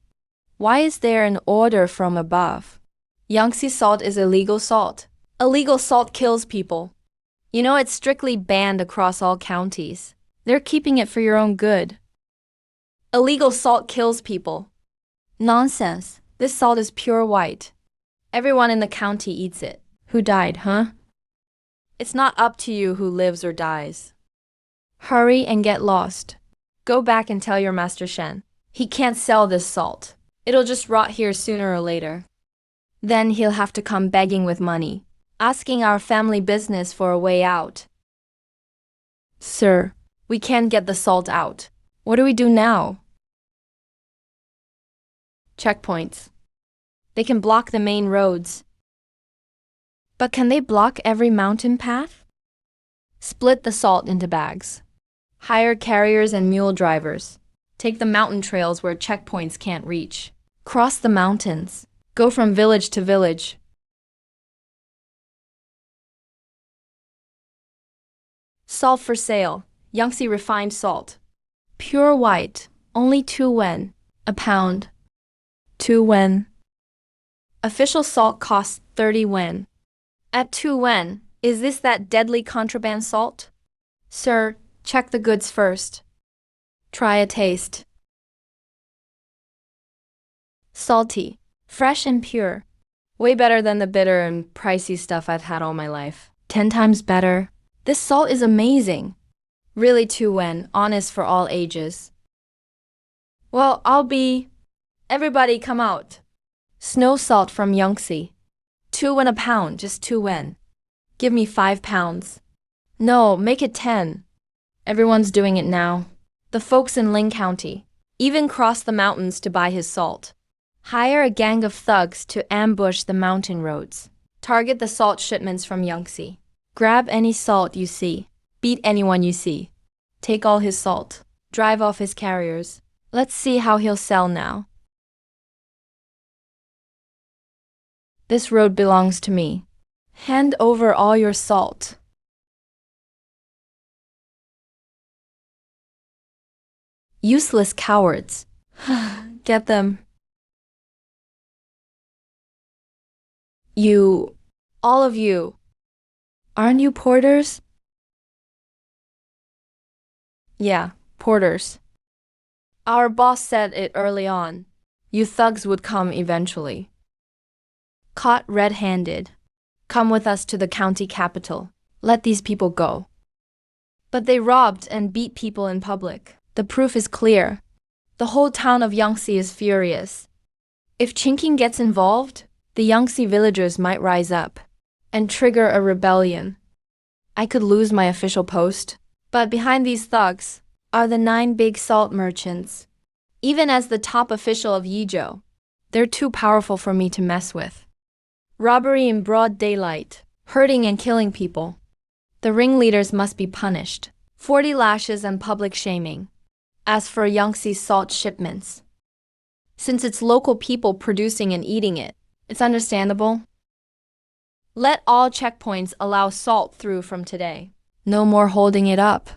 Why is there an order from above? Yangtze salt is illegal salt. Illegal salt kills people. You know it's strictly banned across all counties. They're keeping it for your own good. Illegal salt kills people. Nonsense. This salt is pure white. Everyone in the county eats it. Who died, huh? It's not up to you who lives or dies. Hurry and get lost. Go back and tell your Master Shen. He can't sell this salt. It'll just rot here sooner or later. Then he'll have to come begging with money, asking our family business for a way out. Sir, we can't get the salt out. What do we do now? Checkpoints. They can block the main roads. But can they block every mountain path? Split the salt into bags. Hire carriers and mule drivers. Take the mountain trails where checkpoints can't reach. Cross the mountains. Go from village to village. Salt for sale. Yangtze refined salt. Pure white. Only 2 wen a pound. 2 wen. Official salt costs 30 wen. At 2 wen, is this that deadly contraband salt? Sir, check the goods first. Try a taste. Salty, fresh and pure. Way better than the bitter and pricey stuff I've had all my life. 10 times better. This salt is amazing. Really 2 wen, honest for all ages. Well, Everybody come out. Snow salt from Yangtze. 2 wen a pound, just 2 wen. Give me 5 pounds. No, make it 10. Everyone's doing it now. The folks in Ling County even cross the mountains to buy his salt. Hire a gang of thugs to ambush the mountain roads. Target the salt shipments from Yangtze. Grab any salt you see. Beat anyone you see. Take all his salt. Drive off his carriers. Let's see how he'll sell now. This road belongs to me. Hand over all your salt. Useless cowards. Get them. You, all of you, aren't you porters? Yeah, porters. Our boss said it early on. You thugs would come eventually. Caught red-handed. Come with us to the county capital. Let these people go. But they robbed and beat people in public. The proof is clear. The whole town of Yangtze is furious. If Chinking gets involved, the Yangtze villagers might rise up and trigger a rebellion. I could lose my official post, but behind these thugs are the 9 big salt merchants. Even as the top official of Yizhou, they're too powerful for me to mess with. Robbery in broad daylight, hurting and killing people. The ringleaders must be punished. 40 lashes and public shaming. As for Yangtze's salt shipments, since it's local people producing and eating it, it's understandable. Let all checkpoints allow salt through from today. No more holding it up.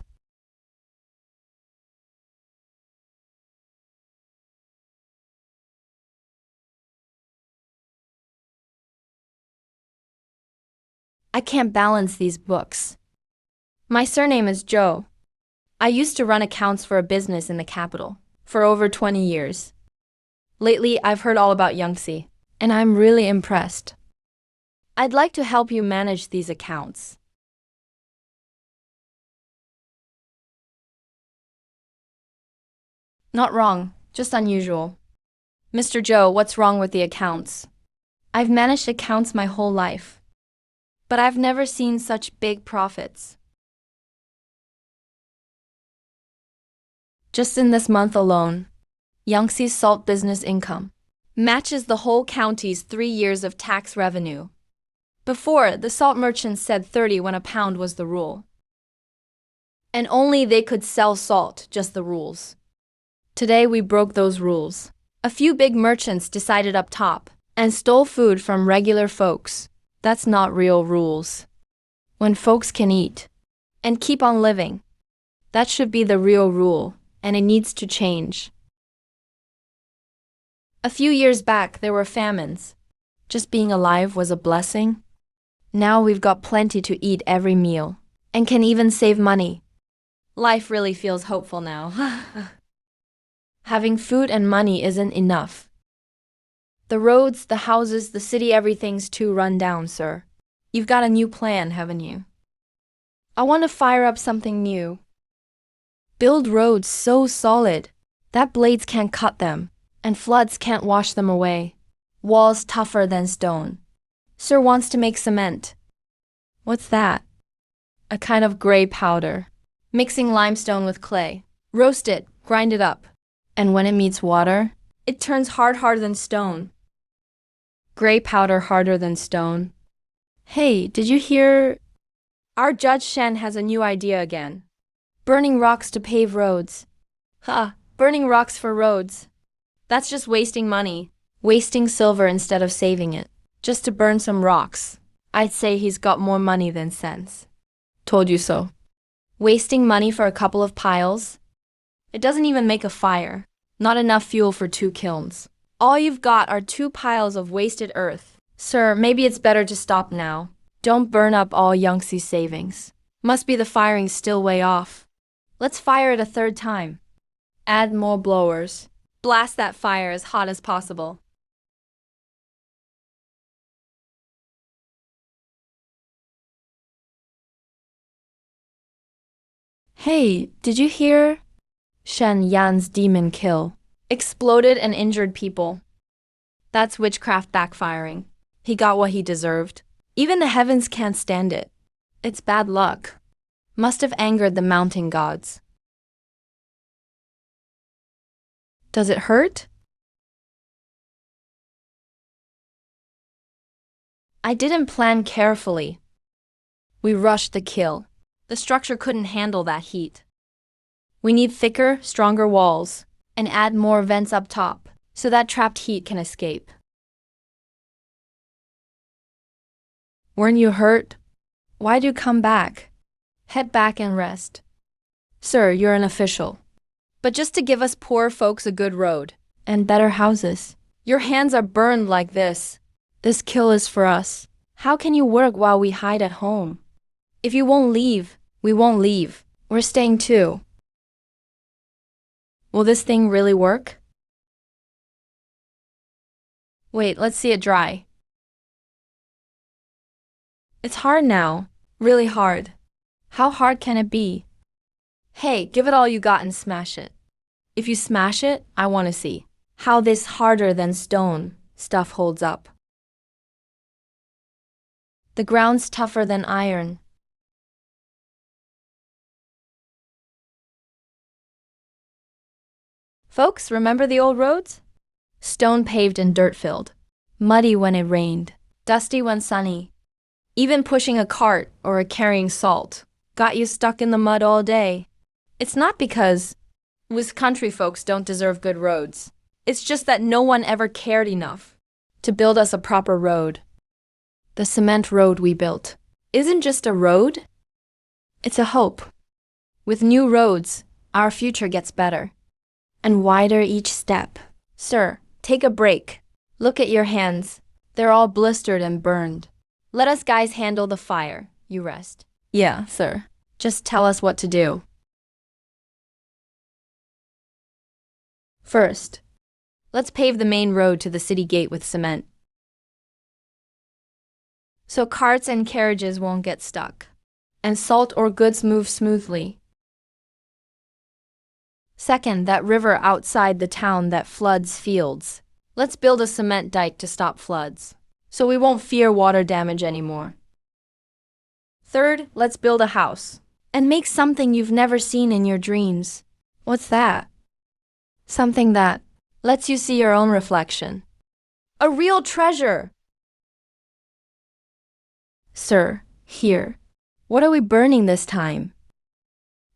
I can't balance these books. My surname is Zhou. I used to run accounts for a business in the capital for over 20 years. Lately, I've heard all about Yangtze, and I'm really impressed. I'd like to help you manage these accounts. Not wrong, just unusual. Mr. Zhou, what's wrong with the accounts? I've managed accounts my whole life, but I've never seen such big profits. Just in this month alone, Yangtze's salt business income matches the whole county's 3 years of tax revenue. Before, the salt merchants said 30 when a pound was the rule. And only they could sell salt, just the rules. Today we broke those rules. A few big merchants decided up top and stole food from regular folks. That's not real rules. When folks can eat and keep on living, that should be the real rule, and it needs to change. A few years back, there were famines. Just being alive was a blessing. Now we've got plenty to eat every meal and can even save money. Life really feels hopeful now. Having food and money isn't enough. The roads, the houses, the city, everything's too run down, sir. You've got a new plan, haven't you? I want to fire up something new. Build roads so solid that blades can't cut them and floods can't wash them away. Walls tougher than stone. Sir wants to make cement. What's that? A kind of gray powder. Mixing limestone with clay. Roast it, grind it up. And when it meets water, it turns harder than stone. Gray powder harder than stone. Hey, did you hear? Our Judge Shen has a new idea again. Burning rocks to pave roads. Burning rocks for roads. That's just wasting money. Wasting silver instead of saving it. Just to burn some rocks. I'd say he's got more money than sense. Told you so. Wasting money for a couple of piles? It doesn't even make a fire. Not enough fuel for 2 kilns. All you've got are 2 piles of wasted earth. Sir, maybe it's better to stop now. Don't burn up all Yangtze's savings. Must be the firing still way off. Let's fire it a 3rd time. Add more blowers. Blast that fire as hot as possible. Hey, did you hear? Shen Yan's demon kill. Exploded and injured people. That's witchcraft backfiring. He got what he deserved. Even the heavens can't stand it. It's bad luck. Must have angered the mountain gods. Does it hurt? I didn't plan carefully. We rushed the kill. The structure couldn't handle that heat. We need thicker, stronger walls, and add more vents up top, so that trapped heat can escape. Weren't you hurt? Why'd you come back? Head back and rest. Sir, you're an official. But just to give us poor folks a good road and better houses. Your hands are burned like this. This kill is for us. How can you work while we hide at home? If you won't leave, we won't leave. We're staying too. Will this thing really work? Wait, let's see it dry. It's hard now. Really hard. How hard can it be? Hey, give it all you got and smash it. If you smash it, I want to see how this harder than stone stuff holds up. The ground's tougher than iron. Folks, remember the old roads? Stone paved and dirt filled. Muddy when it rained. Dusty when sunny. Even pushing a cart or carrying salt got you stuck in the mud all day. It's not because we country folks don't deserve good roads. It's just that no one ever cared enough to build us a proper road. The cement road we built isn't just a road, it's a hope. With new roads, our future gets better and wider each step. Sir, take a break. Look at your hands. They're all blistered and burned. Let us guys handle the fire. You rest. Yeah, sir. Just tell us what to do. First, let's pave the main road to the city gate with cement, so carts and carriages won't get stuck, and salt or goods move smoothly. Second, that river outside the town that floods fields. Let's build a cement dike to stop floods, so we won't fear water damage anymore. Third, let's build a house, and make something you've never seen in your dreams. What's that? Something that lets you see your own reflection. A real treasure! Sir, here. What are we burning this time?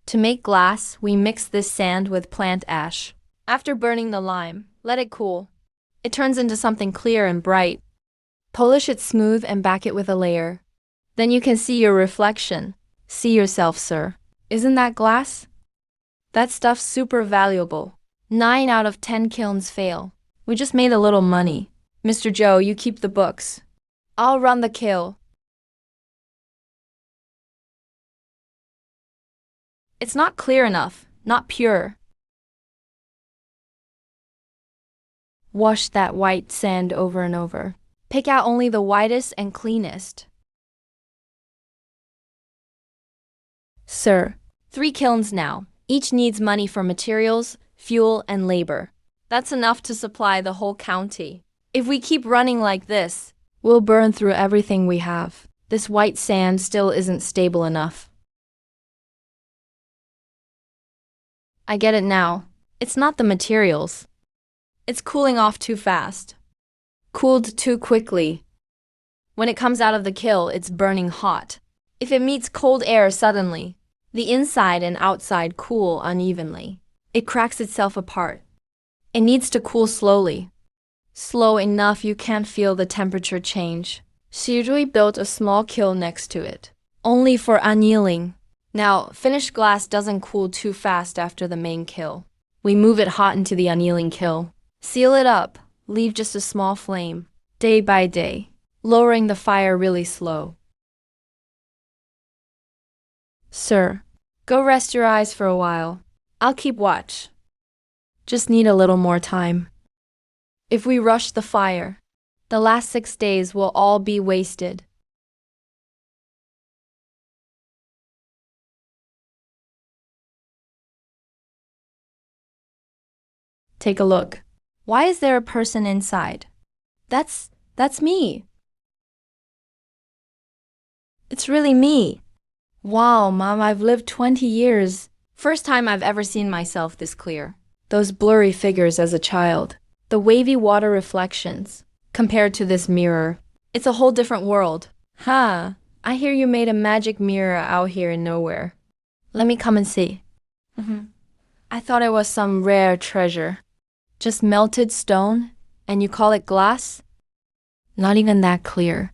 To make glass, we mix this sand with plant ash. After burning the lime, let it cool. It turns into something clear and bright. Polish it smooth and back it with a layer. Then you can see your reflection. See yourself, sir. Isn't that glass? That stuff's super valuable. 9 out of 10 kilns fail. We just made a little money. Mr. Joe, you keep the books. I'll run the kiln. It's not clear enough, not pure. Wash that white sand over and over. Pick out only the whitest and cleanest. Sir, 3 kilns now. Each needs money for materials, fuel, and labor. That's enough to supply the whole county. If we keep running like this, we'll burn through everything we have. This white sand still isn't stable enough. I get it now. It's not the materials. It's cooling off too fast. Cooled too quickly. When it comes out of the kiln, it's burning hot. If it meets cold air suddenly, the inside and outside cool unevenly. It cracks itself apart. It needs to cool slowly. Slow enough you can't feel the temperature change. She usually built a small kiln next to it, only for annealing. Now, finished glass doesn't cool too fast after the main kiln. We move it hot into the annealing kiln. Seal it up, leave just a small flame, day by day, lowering the fire really slow. Sir, go rest your eyes for a while. I'll keep watch. Just need a little more time. If we rush the fire, the last 6 days will all be wasted. Take a look. Why is there a person inside? That's me. It's really me. Wow, Mom, I've lived 20 years. First time I've ever seen myself this clear. Those blurry figures as a child. The wavy water reflections. Compared to this mirror, it's a whole different world. Ha! I hear you made a magic mirror out here in nowhere. Let me come and see. I thought it was some rare treasure. Just melted stone, and you call it glass? Not even that clear.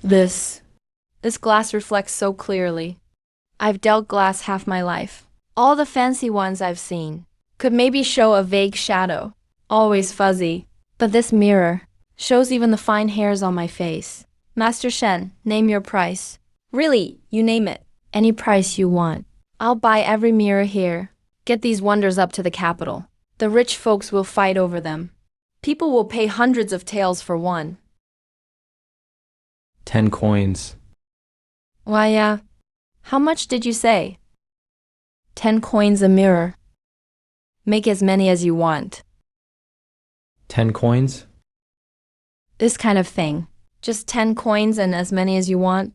This glass reflects so clearly. I've dealt glass half my life. All the fancy ones I've seen could maybe show a vague shadow, always fuzzy. But this mirror shows even the fine hairs on my face. Master Shen, name your price. Really, you name it. Any price you want. I'll buy every mirror here. Get these wonders up to the capital. The rich folks will fight over them. People will pay hundreds of taels for one. 10 coins. Why, yeah. How much did you say? 10 coins a mirror. Make as many as you want. 10 coins? This kind of thing. Just 10 coins and as many as you want.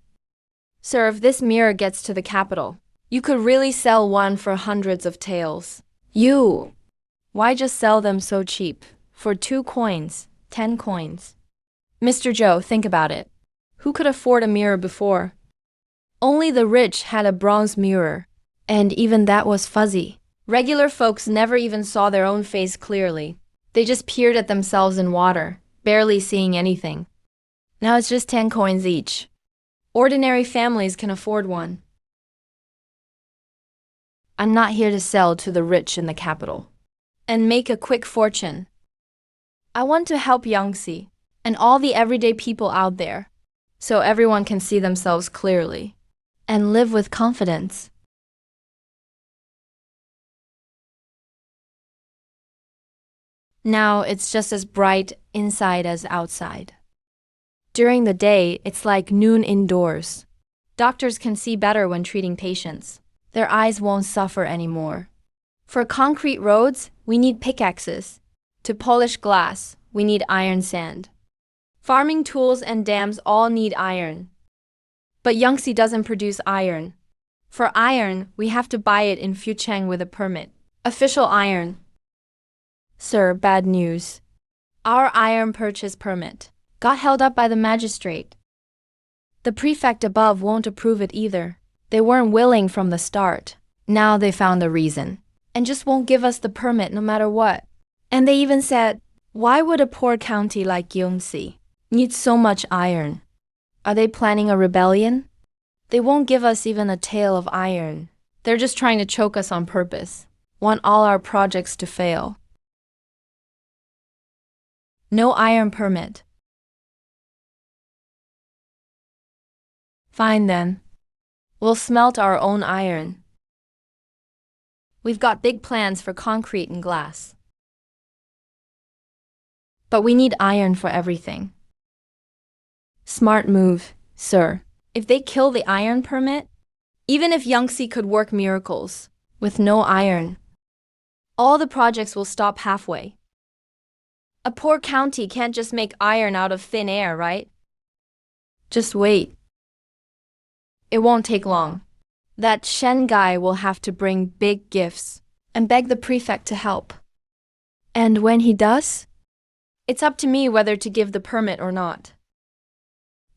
Sir, if this mirror gets to the capital, you could really sell one for hundreds of taels. Why just sell them so cheap? For 2 coins, 10 coins. Mr. Joe, think about it. Who could afford a mirror before? Only the rich had a bronze mirror, and even that was fuzzy. Regular folks never even saw their own face clearly. They just peered at themselves in water, barely seeing anything. Now it's just 10 coins each. Ordinary families can afford one. I'm not here to sell to the rich in the capital and make a quick fortune. I want to help Yangtze and all the everyday people out there, so everyone can see themselves clearly and live with confidence. Now it's just as bright inside as outside. During the day, it's like noon indoors. Doctors can see better when treating patients. Their eyes won't suffer anymore. For concrete roads, we need pickaxes. To polish glass, we need iron sand. Farming tools and dams all need iron. But Yangtze doesn't produce iron. For iron, we have to buy it in Fucheng with a permit. Official iron. Sir, bad news. Our iron purchase permit got held up by the magistrate. The prefect above won't approve it either. They weren't willing from the start. Now they found a reason and just won't give us the permit no matter what. And they even said, why would a poor county like Yangtze need so much iron? Are they planning a rebellion? They won't give us even a tael of iron. They're just trying to choke us on purpose. Want all our projects to fail. No iron permit. Fine then. We'll smelt our own iron. We've got big plans for concrete and glass. But we need iron for everything. Smart move, sir. If they kill the iron permit, even if Yangtze could work miracles, with no iron, all the projects will stop halfway. A poor county can't just make iron out of thin air, right? Just wait. It won't take long. That Shen guy will have to bring big gifts and beg the prefect to help. And when he does, it's up to me whether to give the permit or not.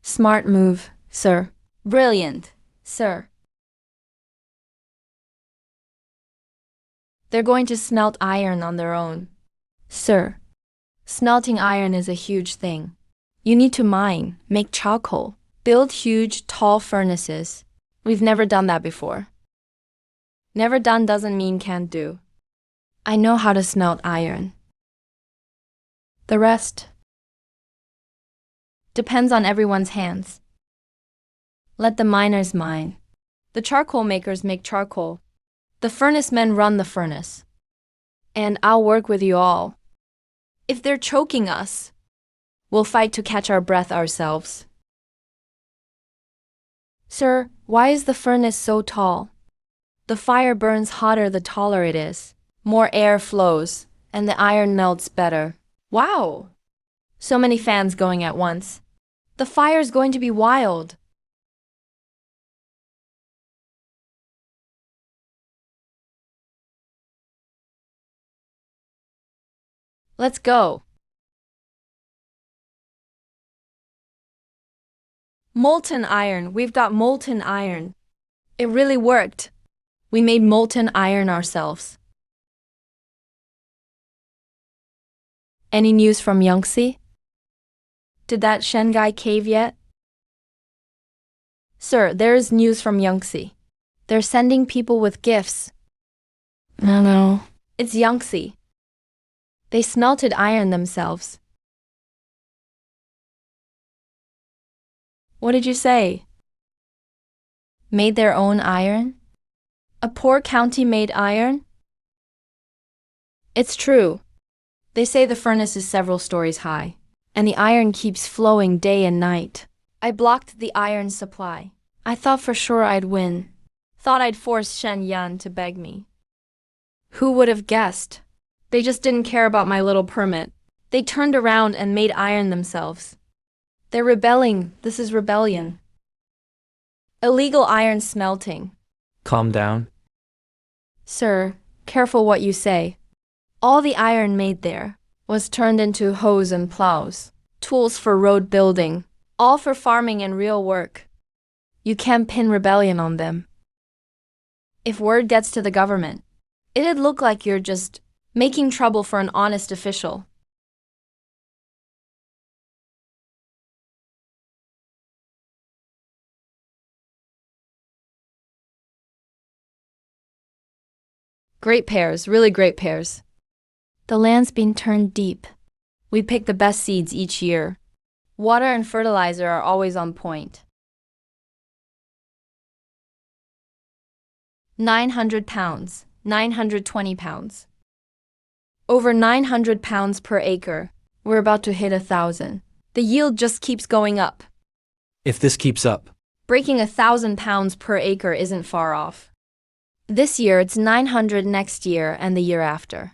Smart move, sir. Brilliant, sir. They're going to smelt iron on their own. Sir, smelting iron is a huge thing. You need to mine, make charcoal, build huge, tall furnaces. We've never done that before. Never done doesn't mean can't do. I know how to smelt iron. The rest depends on everyone's hands. Let the miners mine. The charcoal makers make charcoal. The furnace men run the furnace. And I'll work with you all. If they're choking us, we'll fight to catch our breath ourselves. Sir, why is the furnace so tall? The fire burns hotter the taller it is. More air flows, and the iron melts better. Wow! So many fans going at once. The fire's going to be wild. Let's go. Molten iron. We've got molten iron. It really worked. We made molten iron ourselves. Any news from Yangtze? Did that Shanghai cave yet? Sir, there is news from Yangtze. They're sending people with gifts. No. It's Yangtze. They smelted iron themselves. What did you say? Made their own iron? A poor county made iron? It's true. They say the furnace is several stories high, and the iron keeps flowing day and night. I blocked the iron supply. I thought for sure I'd win. Thought I'd force Shen Yan to beg me. Who would have guessed? They just didn't care about my little permit. They turned around and made iron themselves. They're rebelling. This is rebellion. Illegal iron smelting. Calm down. Sir, careful what you say. All the iron made there was turned into hoes and plows, tools for road building, all for farming and real work. You can't pin rebellion on them. If word gets to the government, it'd look like you're just making trouble for an honest official. Great pears, really great pears. The land's been turned deep. We pick the best seeds each year. Water and fertilizer are always on point. 900 pounds, 920 pounds. Over 900 pounds per acre. We're about to hit 1,000. The yield just keeps going up. If this keeps up, Breaking 1,000 pounds per acre isn't far off. This year it's 900, next year and the year after.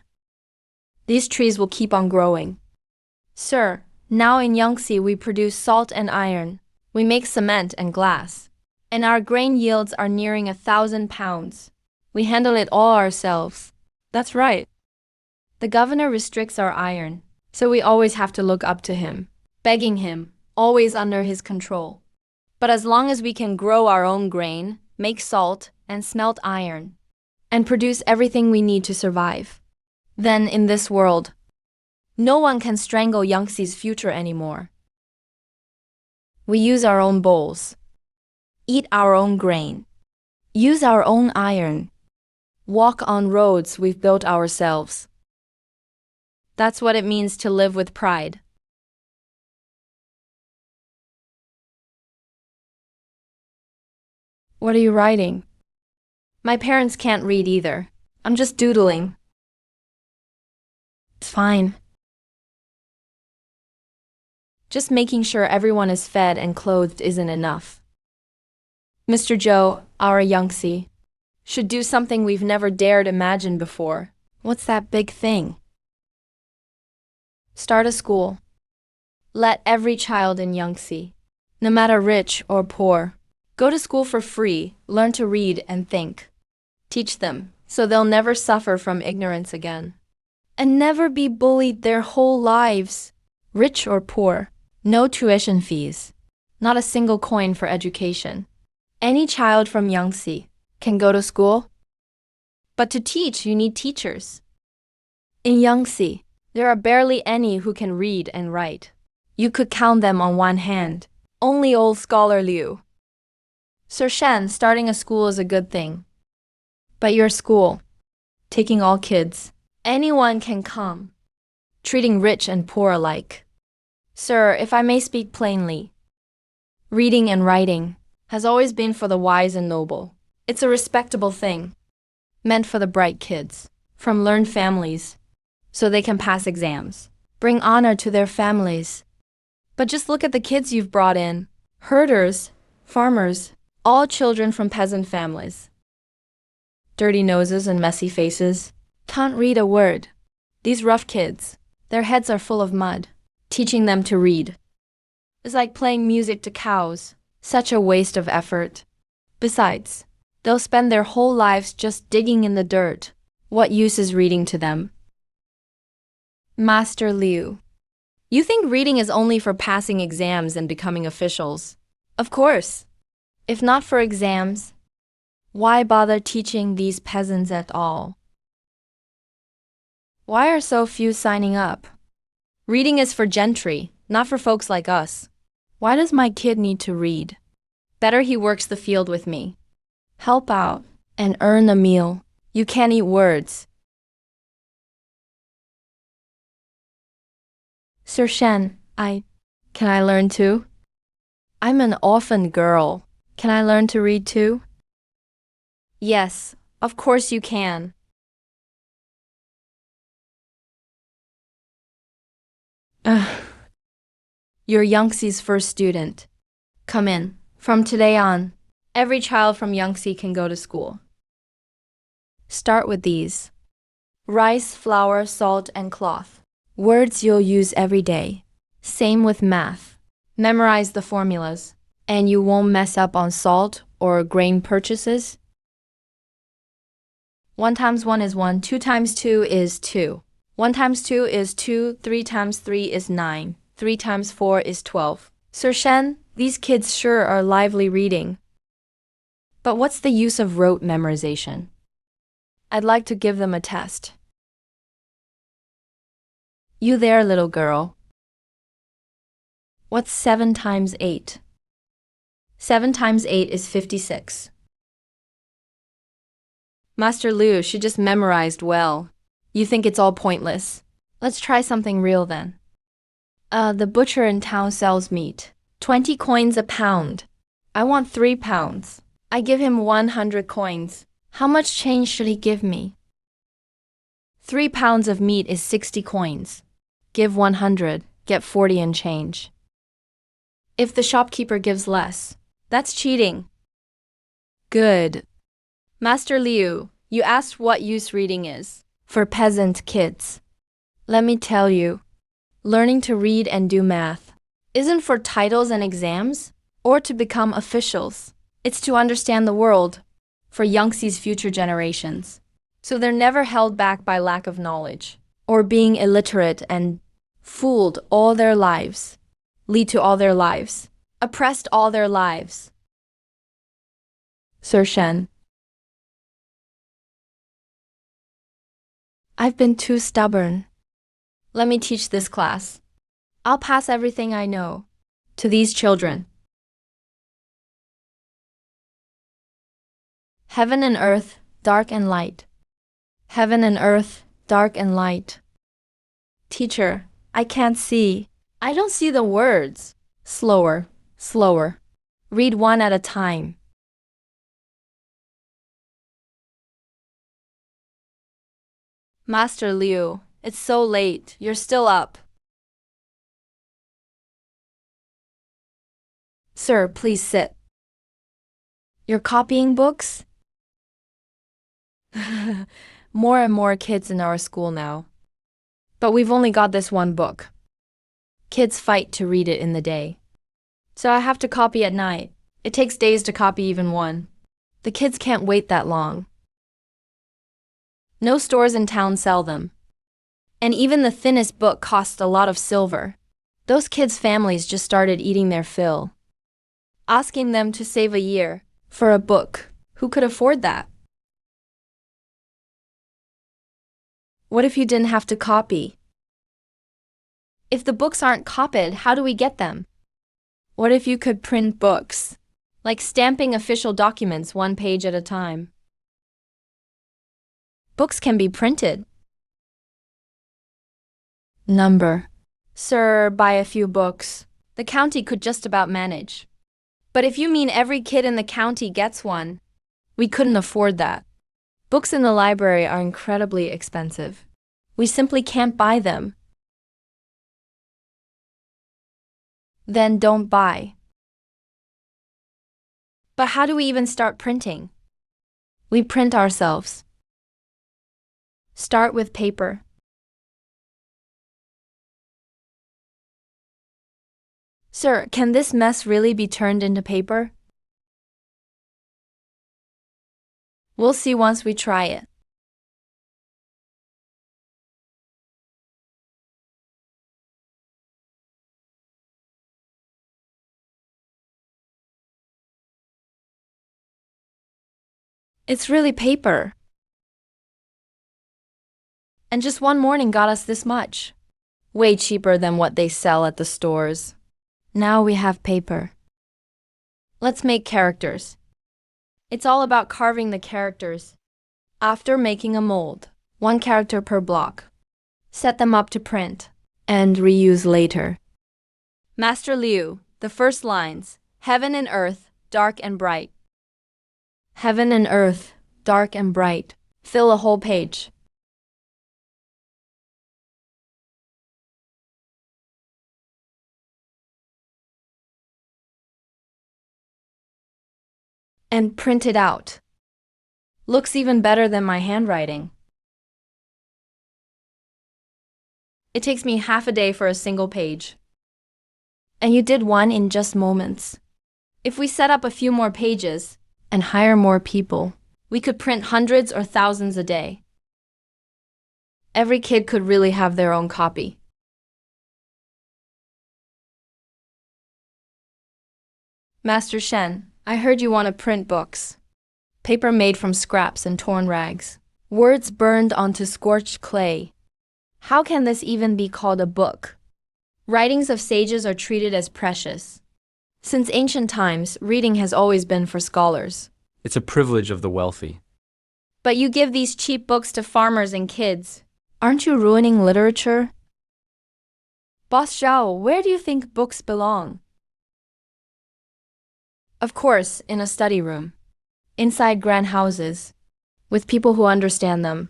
These trees will keep on growing. Sir, now in Yangtze we produce salt and iron. We make cement and glass. And our grain yields are nearing 1,000 pounds. We handle it all ourselves. That's right. The governor restricts our iron, so we always have to look up to him, begging him, always under his control. But as long as we can grow our own grain, make salt, and smelt iron, and produce everything we need to survive, then in this world, no one can strangle Yangtze's future anymore. We use our own bowls, eat our own grain, use our own iron, walk on roads we've built ourselves. That's what it means to live with pride. What are you writing? My parents can't read either. I'm just doodling. It's fine. Just making sure everyone is fed and clothed isn't enough. Mr. Zhou, our Yangtze, should do something we've never dared imagine before. What's that big thing? Start a school. Let every child in Yangtze, no matter rich or poor, go to school for free, learn to read and think. Teach them so they'll never suffer from ignorance again. And never be bullied their whole lives. Rich or poor, no tuition fees, not a single coin for education. Any child from Yangtze can go to school. But to teach, you need teachers. In Yangtze, there are barely any who can read and write. You could count them on one hand. Only old scholar Liu. Sir Shen, starting a school is a good thing. But your school, taking all kids, anyone can come, treating rich and poor alike. Sir, if I may speak plainly, reading and writing has always been for the wise and noble. It's a respectable thing, meant for the bright kids, from learned families, so they can pass exams, bring honor to their families. But just look at the kids you've brought in. Herders, farmers, all children from peasant families. Dirty noses and messy faces, can't read a word. These rough kids, their heads are full of mud. Teaching them to read is like playing music to cows. Such a waste of effort. Besides, they'll spend their whole lives just digging in the dirt. What use is reading to them? Master Liu, you think reading is only for passing exams and becoming officials? Of course. If not for exams, why bother teaching these peasants at all? Why are so few signing up? Reading is for gentry, not for folks like us. Why does my kid need to read? Better he works the field with me. Help out and earn a meal. You can't eat words. Sir Shen, can I learn too? I'm an orphan girl. Can I learn to read too? Yes, of course you can. Ugh. You're Yangtze's first student. Come in. From today on, every child from Yangtze can go to school. Start with these: rice, flour, salt, and cloth. Words you'll use every day. Same with math. Memorize the formulas, and you won't mess up on salt or grain purchases. 1 times 1 is 1, 2 times 2 is 2. 1 times 2 is 2, 3 times 3 is 9, 3 times 4 is 12. Sir Shen, these kids sure are lively reading. But what's the use of rote memorization? I'd like to give them a test. You there, little girl. What's 7 times 8? 7 times 8 is 56. Master Liu, she just memorized well. You think it's all pointless. Let's try something real then. The butcher in town sells meat. 20 coins a pound. I want 3 pounds. I give him 100 coins. How much change should he give me? 3 pounds of meat is 60 coins. Give 100, get 40 in change. If the shopkeeper gives less, that's cheating. Good. Master Liu, you asked what use reading is. For peasant kids. Let me tell you, learning to read and do math isn't for titles and exams or to become officials. It's to understand the world for Yangtze's future generations, so they're never held back by lack of knowledge or being illiterate and fooled all their lives, lead to all their lives, oppressed all their lives. Sir Shen, I've been too stubborn. Let me teach this class. I'll pass everything I know to these children. Heaven and earth, dark and light. Heaven and earth, dark and light. Teacher, I can't see. I don't see the words. Slower, slower. Read one at a time. Master Liu, it's so late. You're still up. Sir, please sit. You're copying books? More and more kids in our school now. But we've only got this one book. Kids fight to read it in the day. So I have to copy at night. It takes days to copy even one. The kids can't wait that long. No stores in town sell them. And even the thinnest book costs a lot of silver. Those kids' families just started eating their fill. Asking them to save a year for a book. Who could afford that? What if you didn't have to copy? If the books aren't copied, how do we get them? What if you could print books? Like stamping official documents 1 page at a time. Books can be printed. Number. Sir, buy a few books. The county could just about manage. But if you mean every kid in the county gets one, we couldn't afford that. Books in the library are incredibly expensive. We simply can't buy them. Then don't buy. But how do we even start printing? We print ourselves. Start with paper. Sir, can this mess really be turned into paper? We'll see once we try it. It's really paper. And just one morning got us this much. Way cheaper than what they sell at the stores. Now we have paper. Let's make characters. It's all about carving the characters. After making a mold, 1 character per block. Set them up to print and reuse later. Master Liu, the first lines, heaven and earth, dark and bright. Heaven and earth, dark and bright. Fill a whole page. And print it out. Looks even better than my handwriting. It takes me half a day for a single page. And you did one in just moments. If we set up a few more pages and hire more people, we could print hundreds or thousands a day. Every kid could really have their own copy. Master Shen, I heard you want to print books. Paper made from scraps and torn rags. Words burned onto scorched clay. How can this even be called a book? Writings of sages are treated as precious. Since ancient times, reading has always been for scholars. It's a privilege of the wealthy. But you give these cheap books to farmers and kids. Aren't you ruining literature? Boss Zhao, where do you think books belong? Of course, in a study room. Inside grand houses. With people who understand them.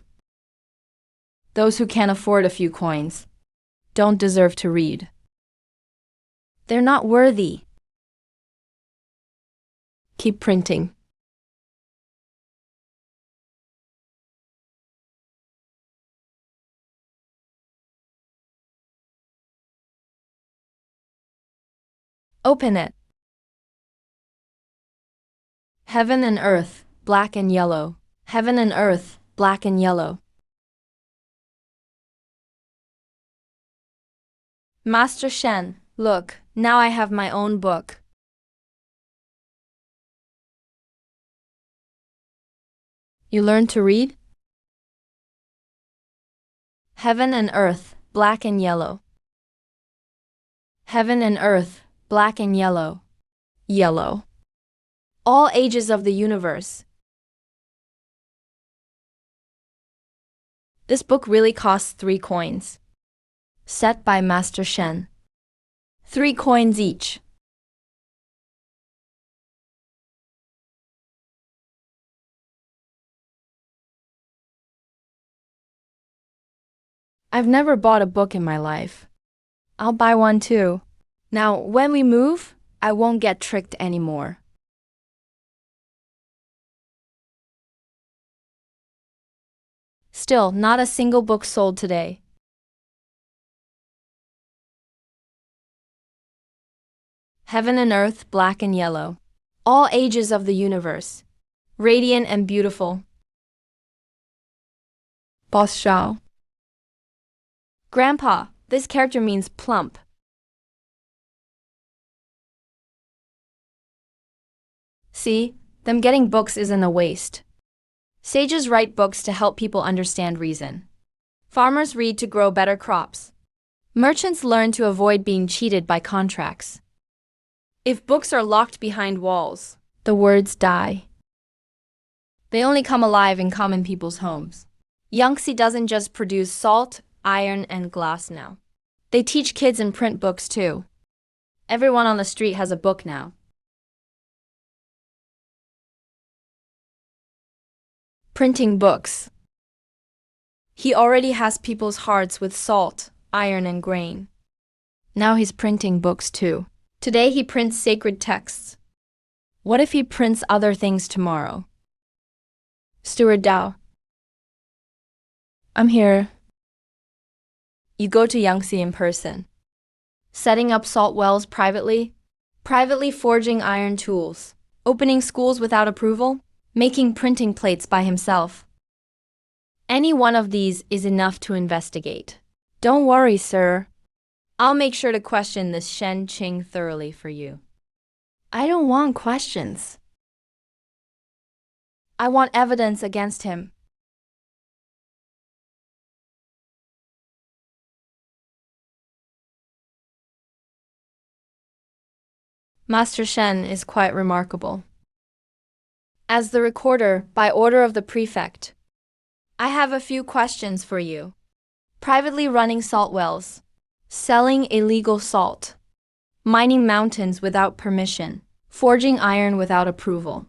Those who can't afford a few coins don't deserve to read. They're not worthy. Keep printing. Open it. Heaven and earth, black and yellow. Heaven and earth, black and yellow. Master Shen, look, now I have my own book. You learned to read? Heaven and earth, black and yellow. Heaven and earth, black and yellow. Yellow. All ages of the universe. This book really costs 3 coins. Set by Master Shen. 3 coins each. I've never bought a book in my life. I'll buy one too. Now, when we move, I won't get tricked anymore. Still, not a single book sold today. Heaven and earth, black and yellow. All ages of the universe. Radiant and beautiful. Boss Zhao. Grandpa, this character means plump. See, them getting books isn't a waste. Sages write books to help people understand reason. Farmers read to grow better crops. Merchants learn to avoid being cheated by contracts. If books are locked behind walls, the words die. They only come alive in common people's homes. Yangtze doesn't just produce salt, iron, and glass now. They teach kids and print books too. Everyone on the street has a book now. Printing books. He already has people's hearts with salt, iron, and grain. Now he's printing books too. Today he prints sacred texts. What if he prints other things tomorrow? Steward Dao. I'm here. You go to Yangtze in person. Setting up salt wells privately forging iron tools, opening schools without approval, making printing plates by himself. Any one of these is enough to investigate. Don't worry, sir. I'll make sure to question this Shen Qing thoroughly for you. I don't want questions. I want evidence against him. Master Shen is quite remarkable. As the recorder, by order of the prefect, I have a few questions for you. Privately running salt wells, selling illegal salt, mining mountains without permission, forging iron without approval,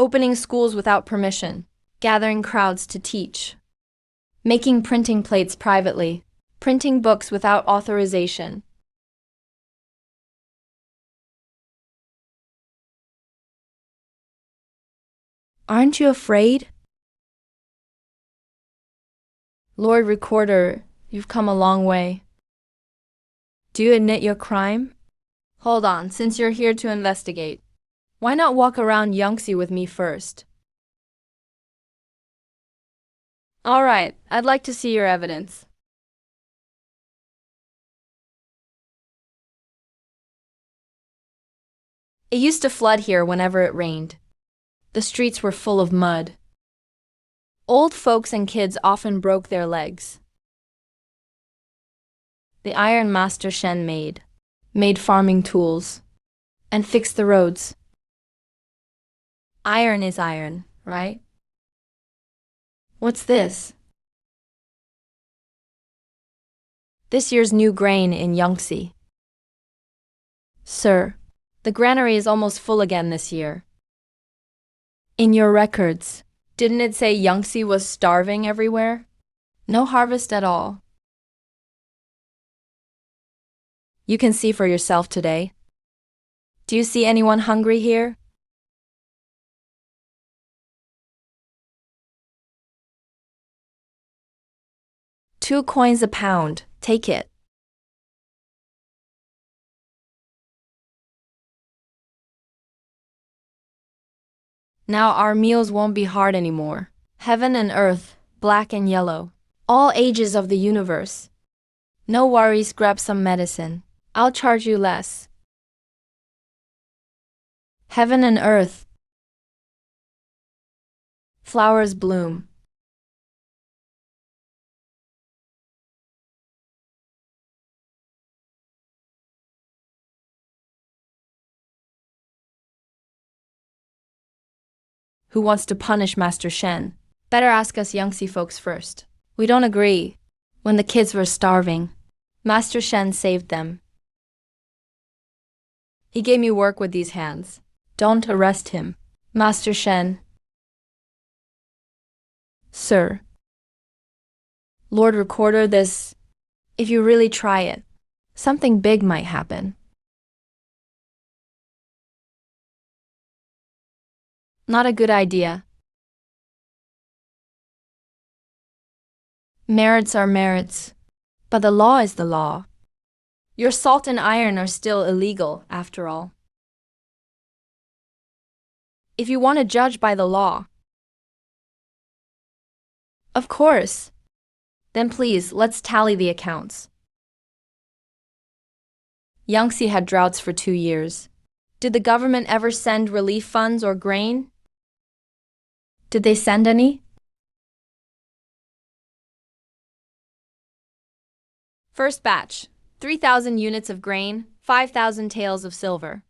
opening schools without permission, gathering crowds to teach, making printing plates privately, printing books without authorization. Aren't you afraid? Lord Recorder, you've come a long way. Do you admit your crime? Hold on, since you're here to investigate, why not walk around Yangtze with me first? All right, I'd like to see your evidence. It used to flood here whenever it rained. The streets were full of mud. Old folks and kids often broke their legs. The Iron Master Shen made farming tools, and fixed the roads. Iron is iron, right? What's this? This year's new grain in Yangtze. Sir, the granary is almost full again this year. In your records, didn't it say Yangtze was starving everywhere? No harvest at all. You can see for yourself today. Do you see anyone hungry here? $2 a pound. Take it. Now our meals won't be hard anymore. Heaven and earth, black and yellow. All ages of the universe. No worries, grab some medicine. I'll charge you less. Heaven and earth. Flowers bloom. Who wants to punish Master Shen? Better ask us Yangtze folks first. We don't agree. When the kids were starving, Master Shen saved them. He gave me work with these hands. Don't arrest him. Master Shen. Sir. Lord Recorder, if you really try it, something big might happen. Not a good idea. Merits are merits, but the law is the law. Your salt and iron are still illegal, after all. If you want to judge by the law, of course. Then please, let's tally the accounts. Yangtze had droughts for 2 years. Did the government ever send relief funds or grain? Did they send any? First batch, 3,000 units of grain, 5,000 taels of silver.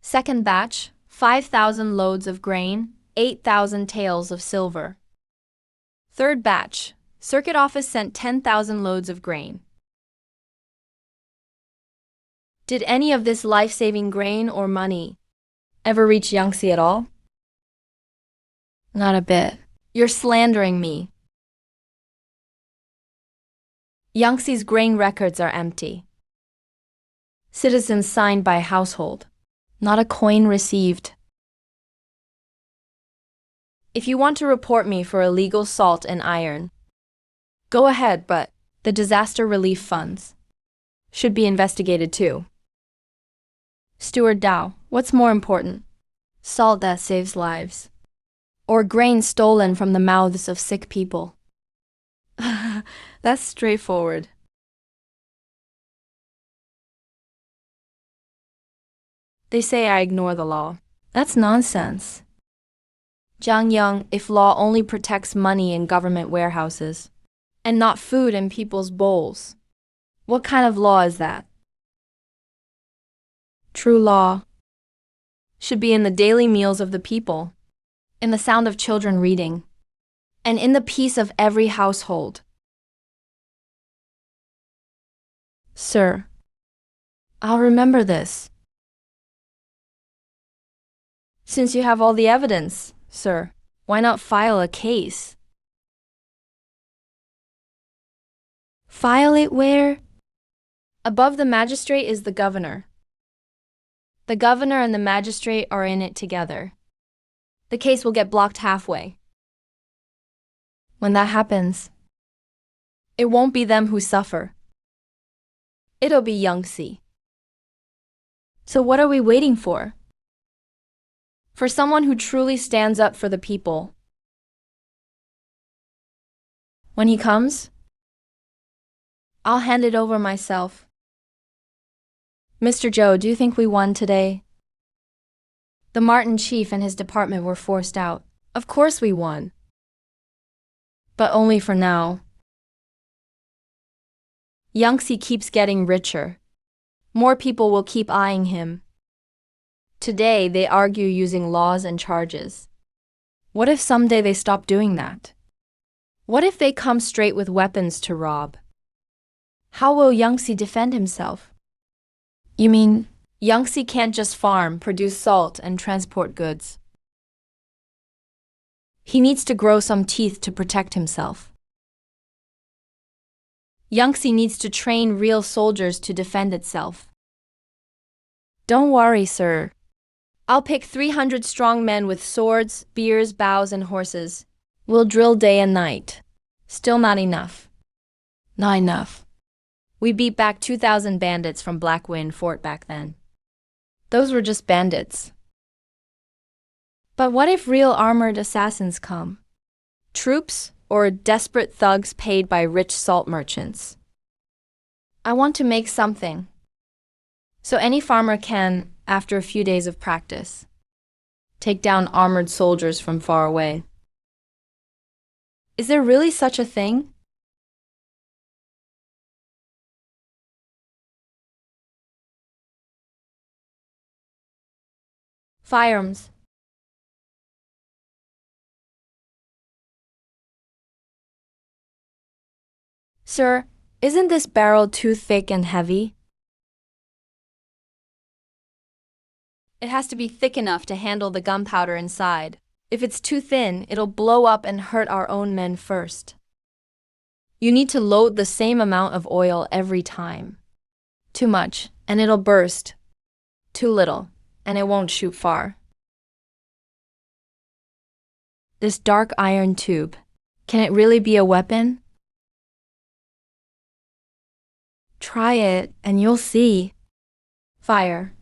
Second batch, 5,000 loads of grain, 8,000 taels of silver. Third batch, Circuit Office sent 10,000 loads of grain. Did any of this life-saving grain or money ever reach Yangtze at all? Not a bit. You're slandering me. Yangtze's grain records are empty. Citizens signed by household. Not a coin received. If you want to report me for illegal salt and iron, go ahead, but the disaster relief funds should be investigated too. Steward Dao, what's more important? Salt that saves lives, or grain stolen from the mouths of sick people? That's straightforward. They say I ignore the law. That's nonsense. Jiang Yang, if law only protects money in government warehouses and not food in people's bowls, what kind of law is that? True law should be in the daily meals of the people, in the sound of children reading, and in the peace of every household. Sir, I'll remember this. Since you have all the evidence, sir, why not file a case? File it where? Above the magistrate is the governor. The governor and the magistrate are in it together. The case will get blocked halfway. When that happens, it won't be them who suffer. It'll be Yangtze. So what are we waiting for? For someone who truly stands up for the people. When he comes, I'll hand it over myself. Mr. Zhou, do you think we won today? The Martin chief and his department were forced out. Of course we won. But only for now. Yangtze keeps getting richer. More people will keep eyeing him. Today, they argue using laws and charges. What if someday they stop doing that? What if they come straight with weapons to rob? How will Yangtze defend himself? You mean, Yangtze can't just farm, produce salt, and transport goods. He needs to grow some teeth to protect himself. Yangtze needs to train real soldiers to defend itself. Don't worry, sir. I'll pick 300 strong men with swords, spears, bows, and horses. We'll drill day and night. Still not enough. Not enough. We beat back 2,000 bandits from Black Wind Fort back then. Those were just bandits. But what if real armored assassins come? Troops or desperate thugs paid by rich salt merchants? I want to make something. So any farmer can, after a few days of practice, take down armored soldiers from far away. Is there really such a thing? Firearms. Sir, isn't this barrel too thick and heavy? It has to be thick enough to handle the gunpowder inside. If it's too thin, it'll blow up and hurt our own men first. You need to load the same amount of oil every time. Too much, and it'll burst. Too little, and it won't shoot far. This dark iron tube, can it really be a weapon? Try it, and you'll see. Fire.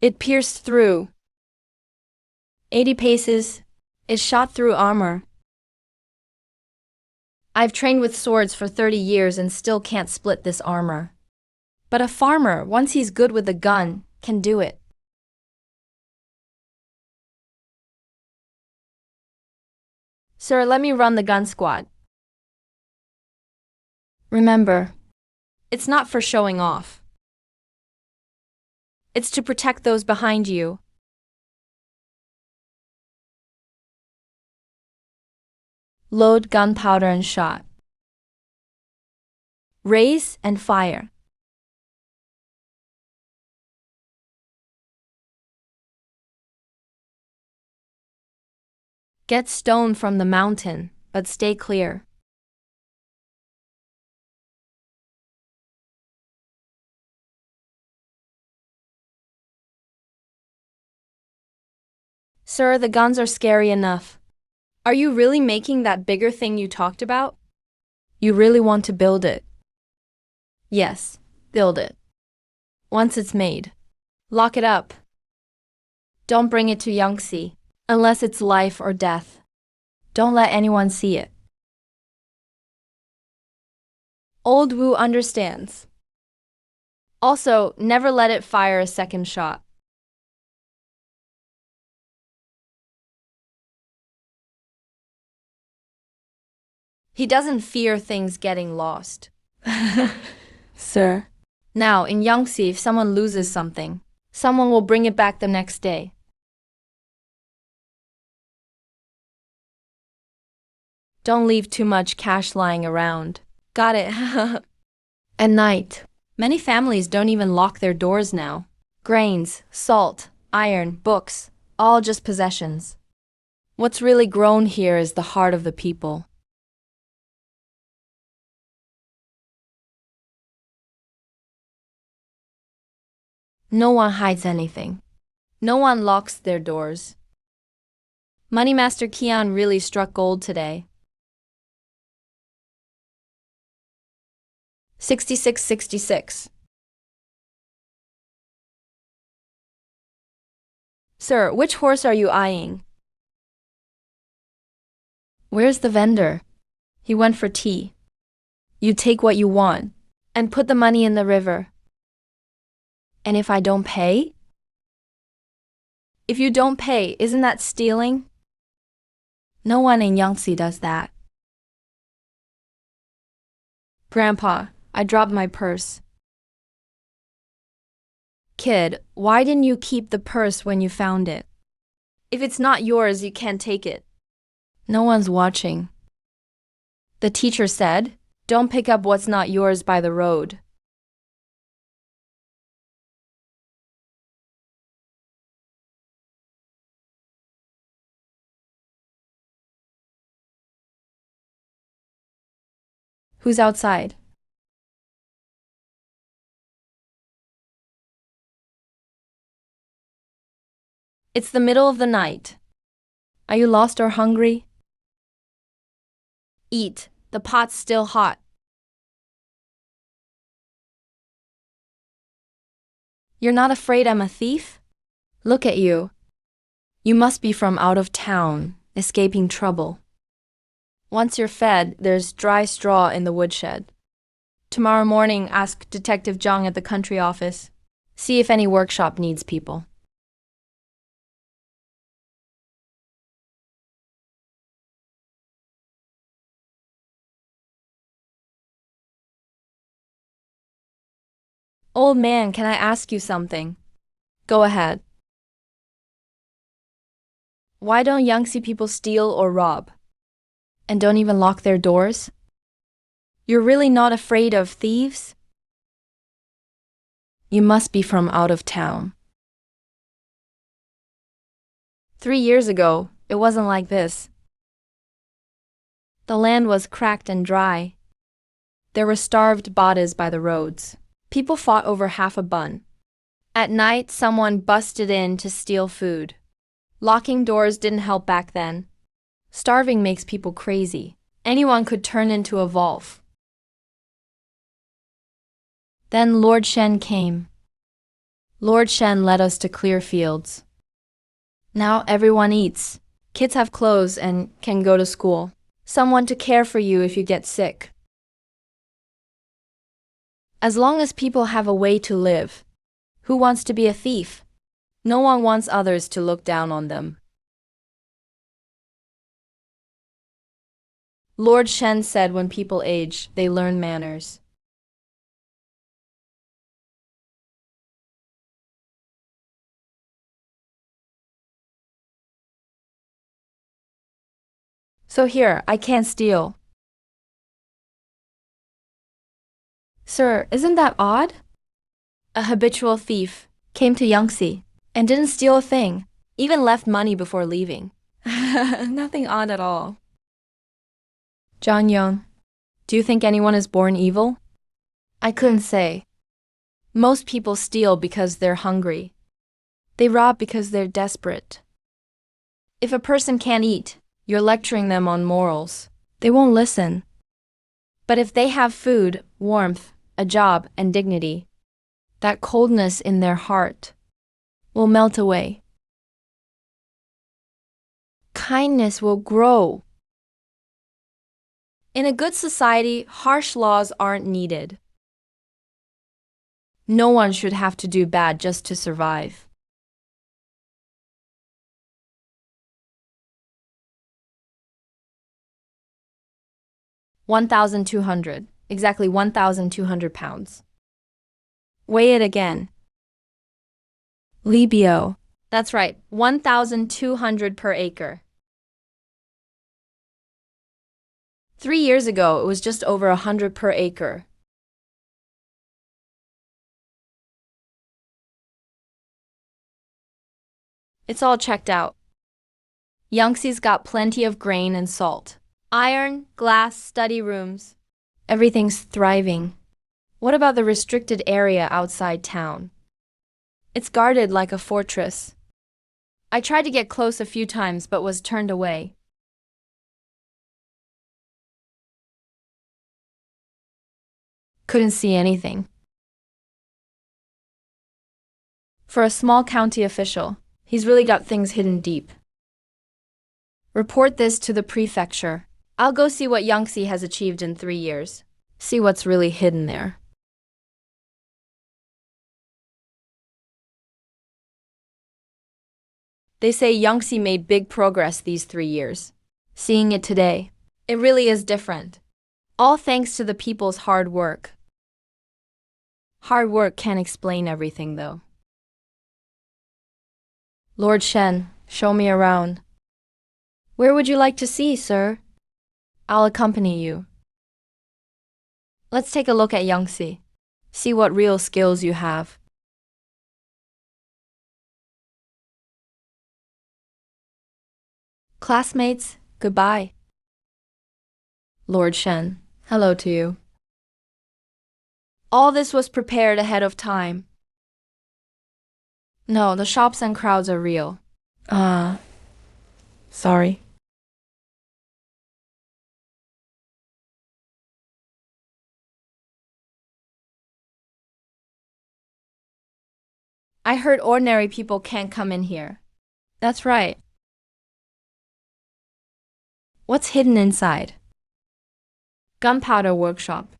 It pierced through. 80 paces. It shot through armor. I've trained with swords for 30 years and still can't split this armor. But a farmer, once he's good with a gun, can do it. Sir, let me run the gun squad. Remember, it's not for showing off. It's to protect those behind you. Load gunpowder and shot. Raise and fire. Get stone from the mountain, but stay clear. Sir, the guns are scary enough. Are you really making that bigger thing you talked about? You really want to build it? Yes, build it. Once it's made, lock it up. Don't bring it to Yangtze, unless it's life or death. Don't let anyone see it. Old Wu understands. Also, never let it fire a second shot. He doesn't fear things getting lost. Sir, Now, in Yangtze, if someone loses something, someone will bring it back the next day. Don't leave too much cash lying around. Got it. At night, many families don't even lock their doors now. Grains, salt, iron, books, all just possessions. What's really grown here is the heart of the people. No one hides anything. No one locks their doors. Money Master Keon really struck gold today. 6666. Sir, which horse are you eyeing? Where's the vendor? He went for tea. You take what you want and put the money in the river. And if I don't pay? If you don't pay, isn't that stealing? No one in Yangtze does that. Grandpa, I dropped my purse. Kid, why didn't you keep the purse when you found it? If it's not yours, you can't take it. No one's watching. The teacher said, don't pick up what's not yours by the road. Who's outside? It's the middle of the night. Are you lost or hungry? Eat. The pot's still hot. You're not afraid I'm a thief? Look at you. You must be from out of town, escaping trouble. Once you're fed, there's dry straw in the woodshed. Tomorrow morning, ask Detective Zhang at the country office. See if any workshop needs people. Old man, can I ask you something? Go ahead. Why don't Yangtze people steal or rob? And don't even lock their doors? You're really not afraid of thieves? You must be from out of town. 3 years ago, it wasn't like this. The land was cracked and dry. There were starved bodies by the roads. People fought over half a bun. At night, someone busted in to steal food. Locking doors didn't help back then. Starving makes people crazy. Anyone could turn into a wolf. Then Lord Shen came. Lord Shen led us to clear fields. Now everyone eats. Kids have clothes and can go to school. Someone to care for you if you get sick. As long as people have a way to live, who wants to be a thief? No one wants others to look down on them. Lord Shen said when people age, they learn manners. So here, I can't steal. Sir, isn't that odd? A habitual thief came to Yangtze and didn't steal a thing, even left money before leaving. Nothing odd at all. Zhang Yong, do you think anyone is born evil? I couldn't say. Most people steal because they're hungry. They rob because they're desperate. If a person can't eat, you're lecturing them on morals. They won't listen. But if they have food, warmth, a job, and dignity, that coldness in their heart will melt away. Kindness will grow. In a good society, harsh laws aren't needed. No one should have to do bad just to survive. £1,200. Exactly 1,200 pounds. Weigh it again. Libio. That's right, 1,200 per acre. 3 years ago, it was just over 100 per acre. It's all checked out. Yangtze's got plenty of grain and salt. Iron, glass, study rooms. Everything's thriving. What about the restricted area outside town? It's guarded like a fortress. I tried to get close a few times but was turned away. Couldn't see anything. For a small county official, he's really got things hidden deep. Report this to the prefecture. I'll go see what Yangtze has achieved in 3 years. See what's really hidden there. They say Yangtze made big progress these 3 years. Seeing it today, it really is different. All thanks to the people's hard work. Hard work can't explain everything, though. Lord Shen, show me around. Where would you like to see, sir? I'll accompany you. Let's take a look at Yangtze. See what real skills you have. Classmates, goodbye. Lord Shen, hello to you. All this was prepared ahead of time. No, the shops and crowds are real. Sorry. I heard ordinary people can't come in here. That's right. What's hidden inside? Gunpowder workshop.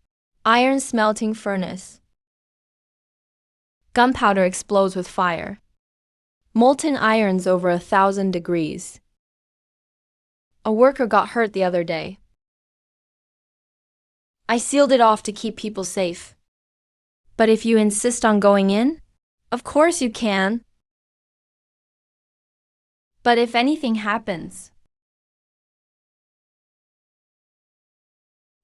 Iron smelting furnace. Gunpowder explodes with fire. Molten iron's over 1,000 degrees. A worker got hurt the other day. I sealed it off to keep people safe. But if you insist on going in, of course you can. But if anything happens,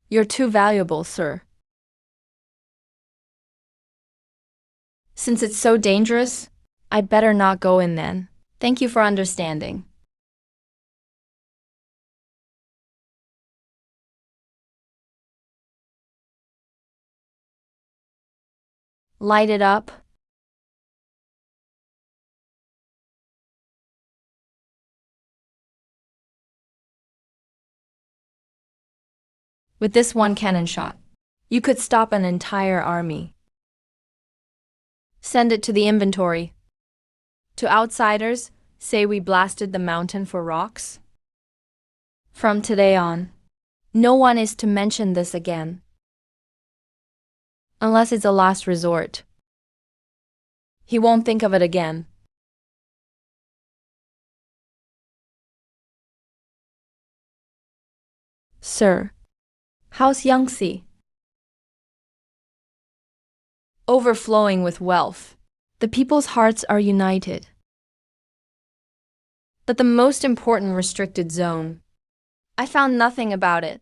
you're too valuable, sir. Since it's so dangerous, I'd better not go in then. Thank you for understanding. Light it up. With this one cannon shot, you could stop an entire army. Send it to the inventory. To outsiders, say we blasted the mountain for rocks. From today on, no one is to mention this again. Unless it's a last resort. He won't think of it again. Sir, how's Yangtze? Overflowing with wealth. The people's hearts are united. But the most important restricted zone, I found nothing about it.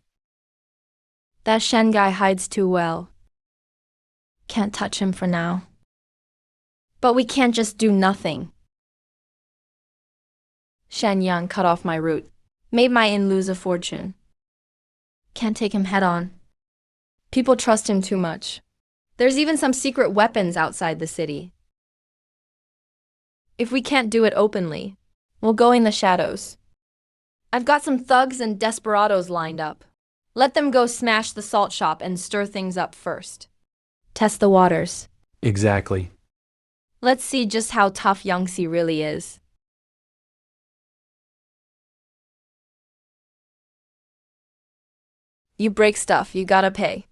That Shen guy hides too well. Can't touch him for now. But we can't just do nothing. Shen Yang cut off my route, made my inn lose a fortune. Can't take him head on. People trust him too much. There's even some secret weapons outside the city. If we can't do it openly, we'll go in the shadows. I've got some thugs and desperados lined up. Let them go smash the salt shop and stir things up first. Test the waters. Exactly. Let's see just how tough Yangtze really is. You break stuff, you gotta pay.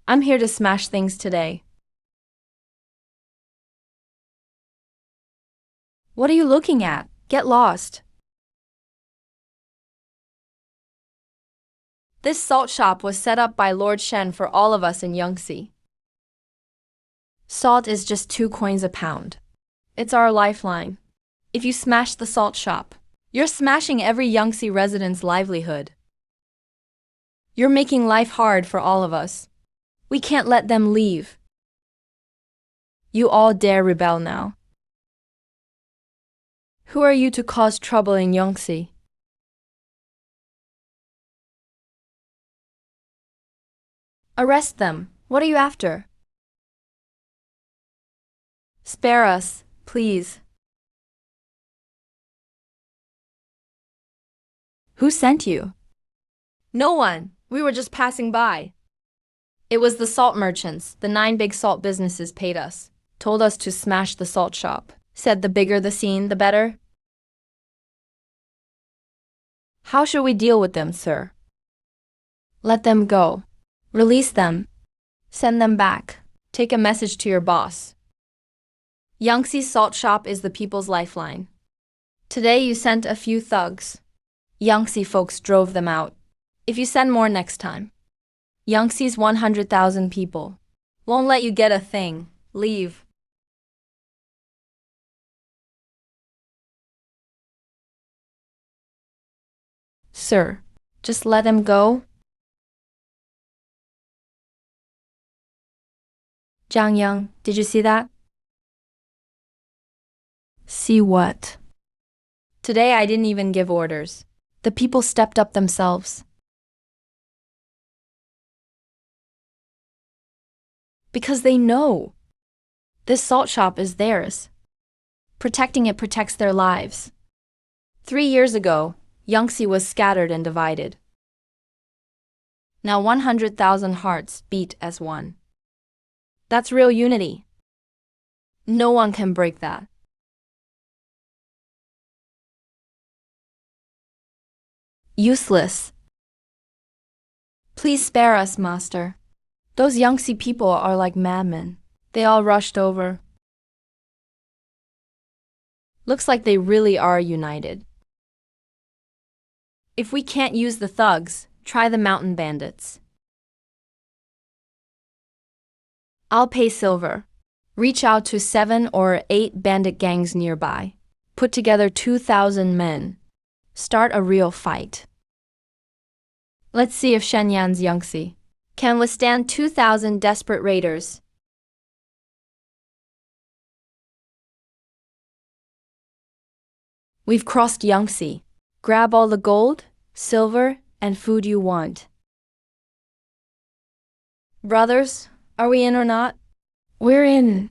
I'm here to smash things today. What are you looking at? Get lost. This salt shop was set up by Lord Shen for all of us in Yangtze. Salt is just 2 coins a pound. It's our lifeline. If you smash the salt shop, you're smashing every Yangtze resident's livelihood. You're making life hard for all of us. We can't let them leave. You all dare rebel now. Who are you to cause trouble in Yangtze? Arrest them. What are you after? Spare us, please. Who sent you? No one. We were just passing by. It was the salt merchants, the 9 big salt businesses paid us, told us to smash the salt shop. Said the bigger the scene, the better. How should we deal with them, sir? Let them go. Release them. Send them back. Take a message to your boss. Yangtze's salt shop is the people's lifeline. Today you sent a few thugs. Yangtze folks drove them out. If you send more next time. Yangtze's 100,000 people won't let you get a thing. Leave. Sir, just let him go. Zhang Yang, did you see that? See what? Today I didn't even give orders. The people stepped up themselves. Because they know. This salt shop is theirs. Protecting it protects their lives. 3 years ago, Yangtze was scattered and divided. Now 100,000 hearts beat as one. That's real unity. No one can break that. Useless. Please spare us, master. Those Yangtze people are like madmen. They all rushed over. Looks like they really are united. If we can't use the thugs, try the mountain bandits. I'll pay silver. Reach out to 7 or 8 bandit gangs nearby. Put together 2,000 men. Start a real fight. Let's see if Shenyang's Yangtze can withstand 2,000 desperate raiders. We've crossed Yangtze. Grab all the gold, silver, and food you want. Brothers, are we in or not? We're in.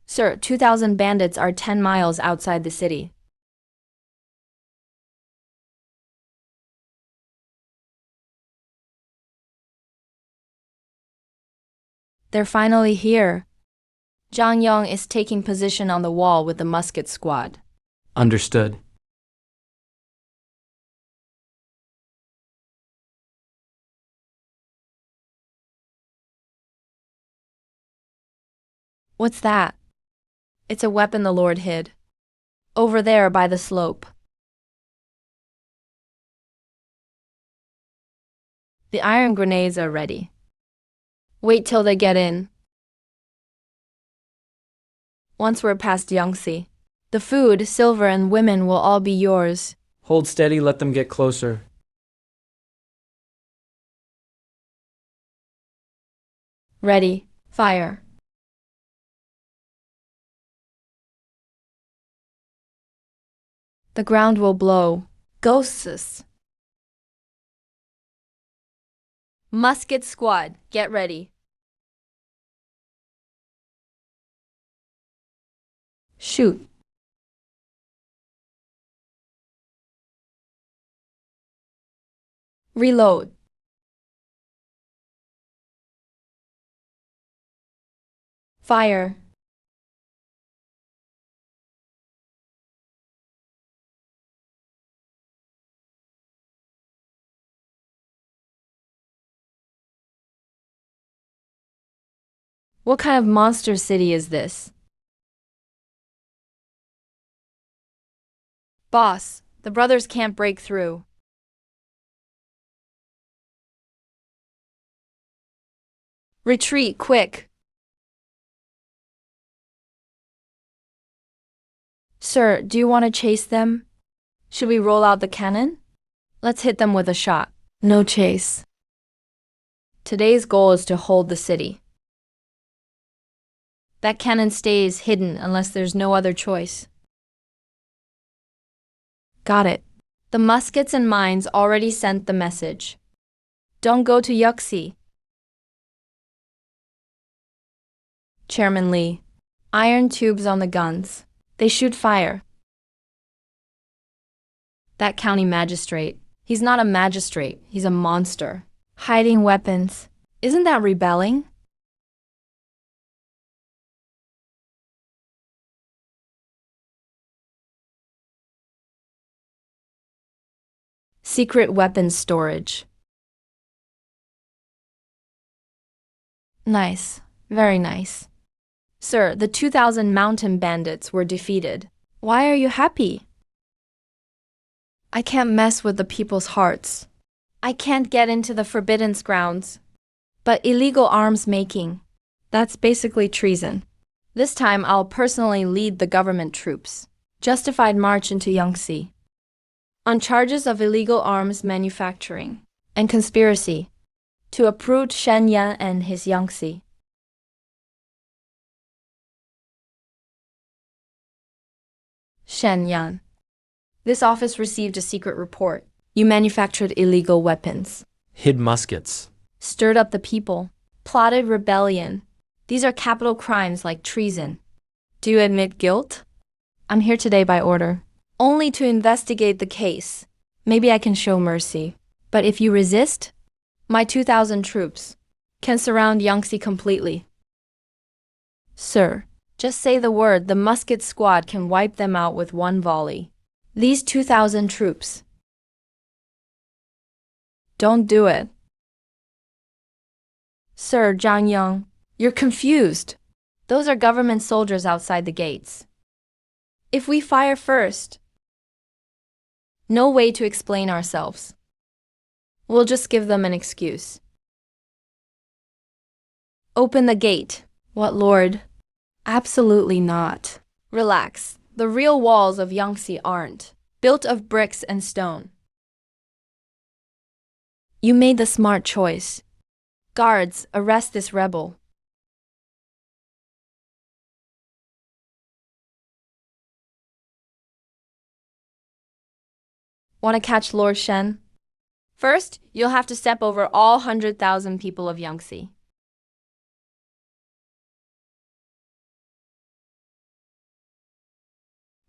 Sir, 2,000 bandits are 10 miles outside the city. They're finally here. Zhang Yang is taking position on the wall with the musket squad. Understood. What's that? It's a weapon the Lord hid. Over there by the slope. The iron grenades are ready. Wait till they get in. Once we're past Yangtze, the food, silver, and women will all be yours. Hold steady, let them get closer. Ready, fire. The ground will blow. Ghosts. Musket squad, get ready. Shoot. Reload. Fire. What kind of monster city is this? Boss, the brothers can't break through. Retreat, quick! Sir, do you want to chase them? Should we roll out the cannon? Let's hit them with a shot. No chase. Today's goal is to hold the city. That cannon stays hidden unless there's no other choice. Got it. The muskets and mines already sent the message. Don't go to Yuxi. Chairman Lee. Iron tubes on the guns. They shoot fire. That county magistrate. He's not a magistrate, he's a monster. Hiding weapons. Isn't that rebelling? Secret weapons storage. Nice. Very nice. Sir, the 2,000 mountain bandits were defeated. Why are you happy? I can't mess with the people's hearts. I can't get into the forbidden grounds. But illegal arms making, that's basically treason. This time I'll personally lead the government troops. Justified march into Yangtze. On charges of illegal arms manufacturing and conspiracy to uproot Shen Yan and his Yangtze. Shen Yan. This office received a secret report. You manufactured illegal weapons, Hid muskets. stirred up the people, plotted rebellion. These are capital crimes like treason. Do you admit guilt? I'm here today by order, only to investigate the case. Maybe I can show mercy. But if you resist, my 2,000 troops can surround Yangtze completely. Sir, just say the word, the musket squad can wipe them out with one volley. These 2,000 troops. Don't do it. Sir Zhang Yang, you're confused. Those are government soldiers outside the gates. If we fire first, no way to explain ourselves. We'll just give them an excuse. Open the gate. What, Lord? Absolutely not. Relax. The real walls of Yangtze aren't built of bricks and stone. You made the smart choice. Guards, arrest this rebel. Want to catch Lord Shen? First, you'll have to step over all 100,000 people of Yangtze.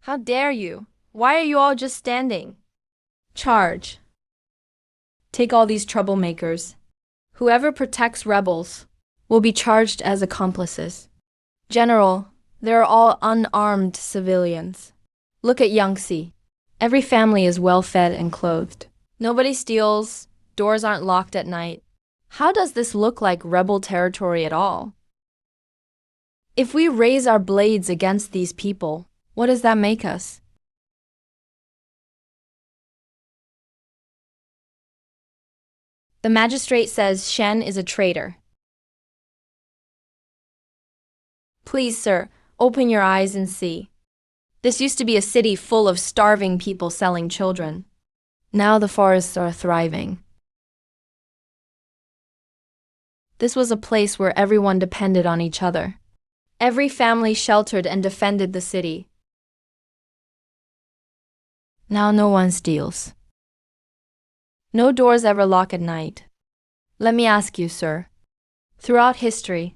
How dare you? Why are you all just standing? Charge. Take all these troublemakers. Whoever protects rebels will be charged as accomplices. General, they're all unarmed civilians. Look at Yangtze. Every family is well fed and clothed. Nobody steals. Doors aren't locked at night. How does this look like rebel territory at all? If we raise our blades against these people, what does that make us? The magistrate says Shen is a traitor. Please, sir, open your eyes and see. This used to be a city full of starving people selling children. Now the forests are thriving. This was a place where everyone depended on each other. Every family sheltered and defended the city. Now no one steals. No doors ever lock at night. Let me ask you, sir. Throughout history,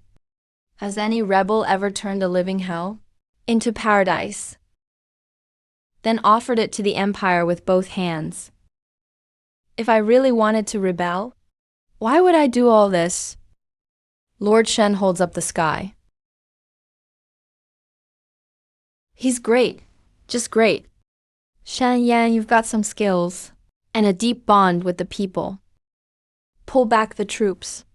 has any rebel ever turned a living hell into paradise, then offered it to the empire with both hands? If I really wanted to rebel, why would I do all this? Lord Shen holds up the sky. He's great, just great. Shen Yan, you've got some skills and a deep bond with the people. Pull back the troops.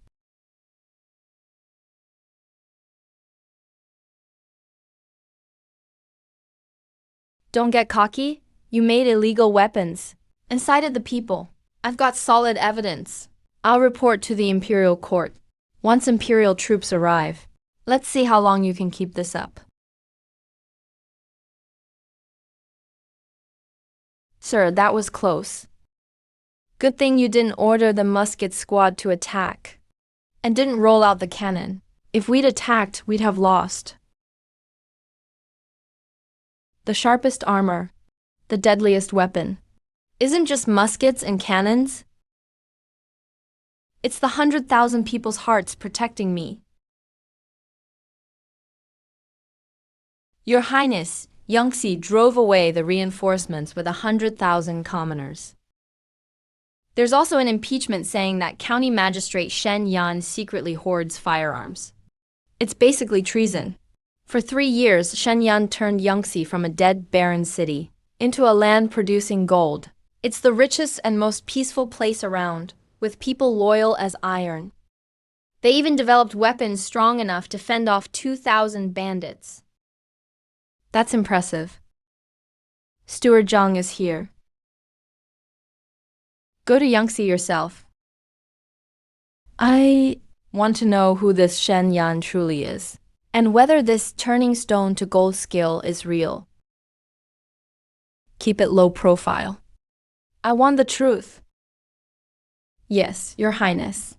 Don't get cocky. You made illegal weapons. Incited the people. I've got solid evidence. I'll report to the Imperial Court. Once Imperial troops arrive. Let's see how long you can keep this up. Sir, that was close. Good thing you didn't order the musket squad to attack. And didn't roll out the cannon. If we'd attacked, we'd have lost. The sharpest armor. The deadliest weapon. Isn't just muskets and cannons. It's the 100,000 people's hearts protecting me. Your Highness, Yangtze drove away the reinforcements with 100,000 commoners. There's also an impeachment saying that County Magistrate Shen Yan secretly hoards firearms. It's basically treason. For 3 years, Shen Yan turned Yangtze from a dead, barren city into a land producing gold. It's the richest and most peaceful place around, with people loyal as iron. They even developed weapons strong enough to fend off 2,000 bandits. That's impressive. Steward Zhang is here. Go to Yangtze yourself. I want to know who this Shen Yan truly is, and whether this turning stone to gold skill is real. Keep it low profile. I want the truth. Yes, Your Highness.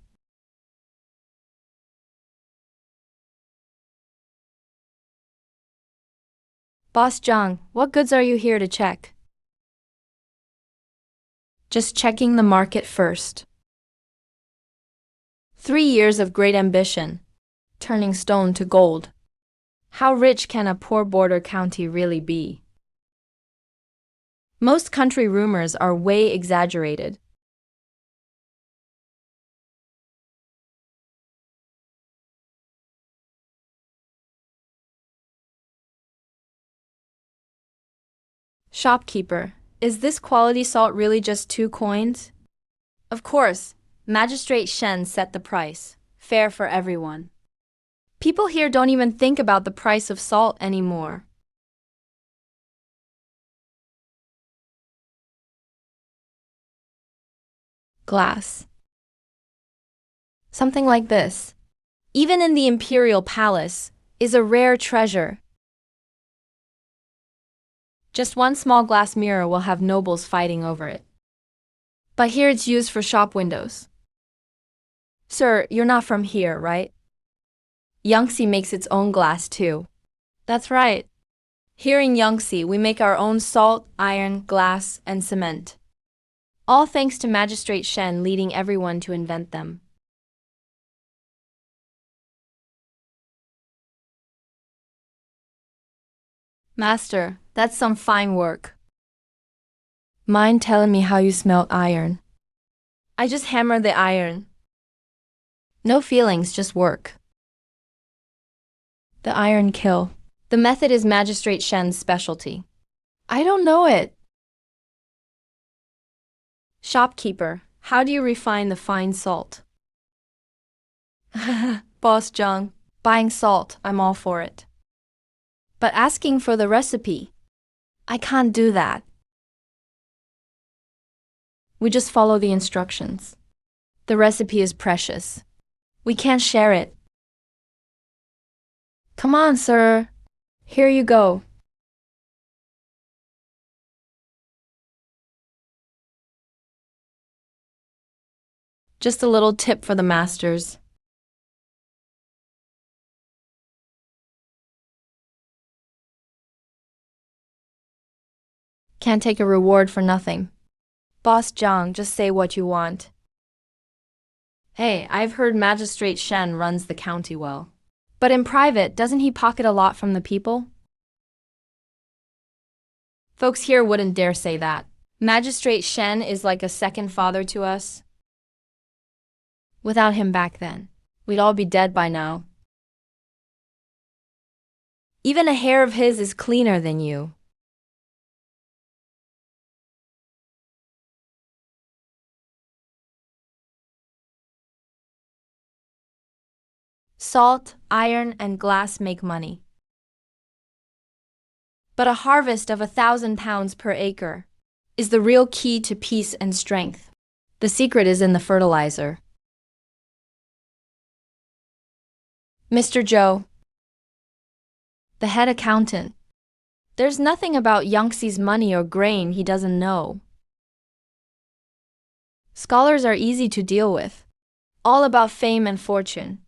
Boss Zhang, what goods are you here to check? Just checking the market first. 3 years of great ambition, turning stone to gold. How rich can a poor border county really be? Most country rumors are way exaggerated. Shopkeeper, is this quality salt really just 2 coins? Of course, Magistrate Shen set the price, fair for everyone. People here don't even think about the price of salt anymore. Glass. Something like this, even in the Imperial Palace, is a rare treasure. Just one small glass mirror will have nobles fighting over it. But here it's used for shop windows. Sir, you're not from here, right? Yangtze makes its own glass too. That's right. Here in Yangtze, we make our own salt, iron, glass, and cement. All thanks to Magistrate Shen leading everyone to invent them. Master, that's some fine work. Mind telling me how you smelt iron? I just hammer the iron. No feelings, just work. The iron kill. The method is Magistrate Shen's specialty. I don't know it. Shopkeeper, how do you refine the fine salt? Boss Zhang, buying salt, I'm all for it. But asking for the recipe, I can't do that. We just follow the instructions. The recipe is precious. We can't share it. Come on, sir. Here you go. Just a little tip for the masters. Can't take a reward for nothing. Boss Zhang, just say what you want. Hey, I've heard Magistrate Shen runs the county well. But in private, doesn't he pocket a lot from the people? Folks here wouldn't dare say that. Magistrate Shen is like a second father to us. Without him back then, we'd all be dead by now. Even a hair of his is cleaner than you. Salt, iron, and glass make money. But a harvest of 1,000 pounds per acre is the real key to peace and strength. The secret is in the fertilizer. Mr. Joe, the head accountant, there's nothing about Yangtze's money or grain he doesn't know. Scholars are easy to deal with, all about fame and fortune.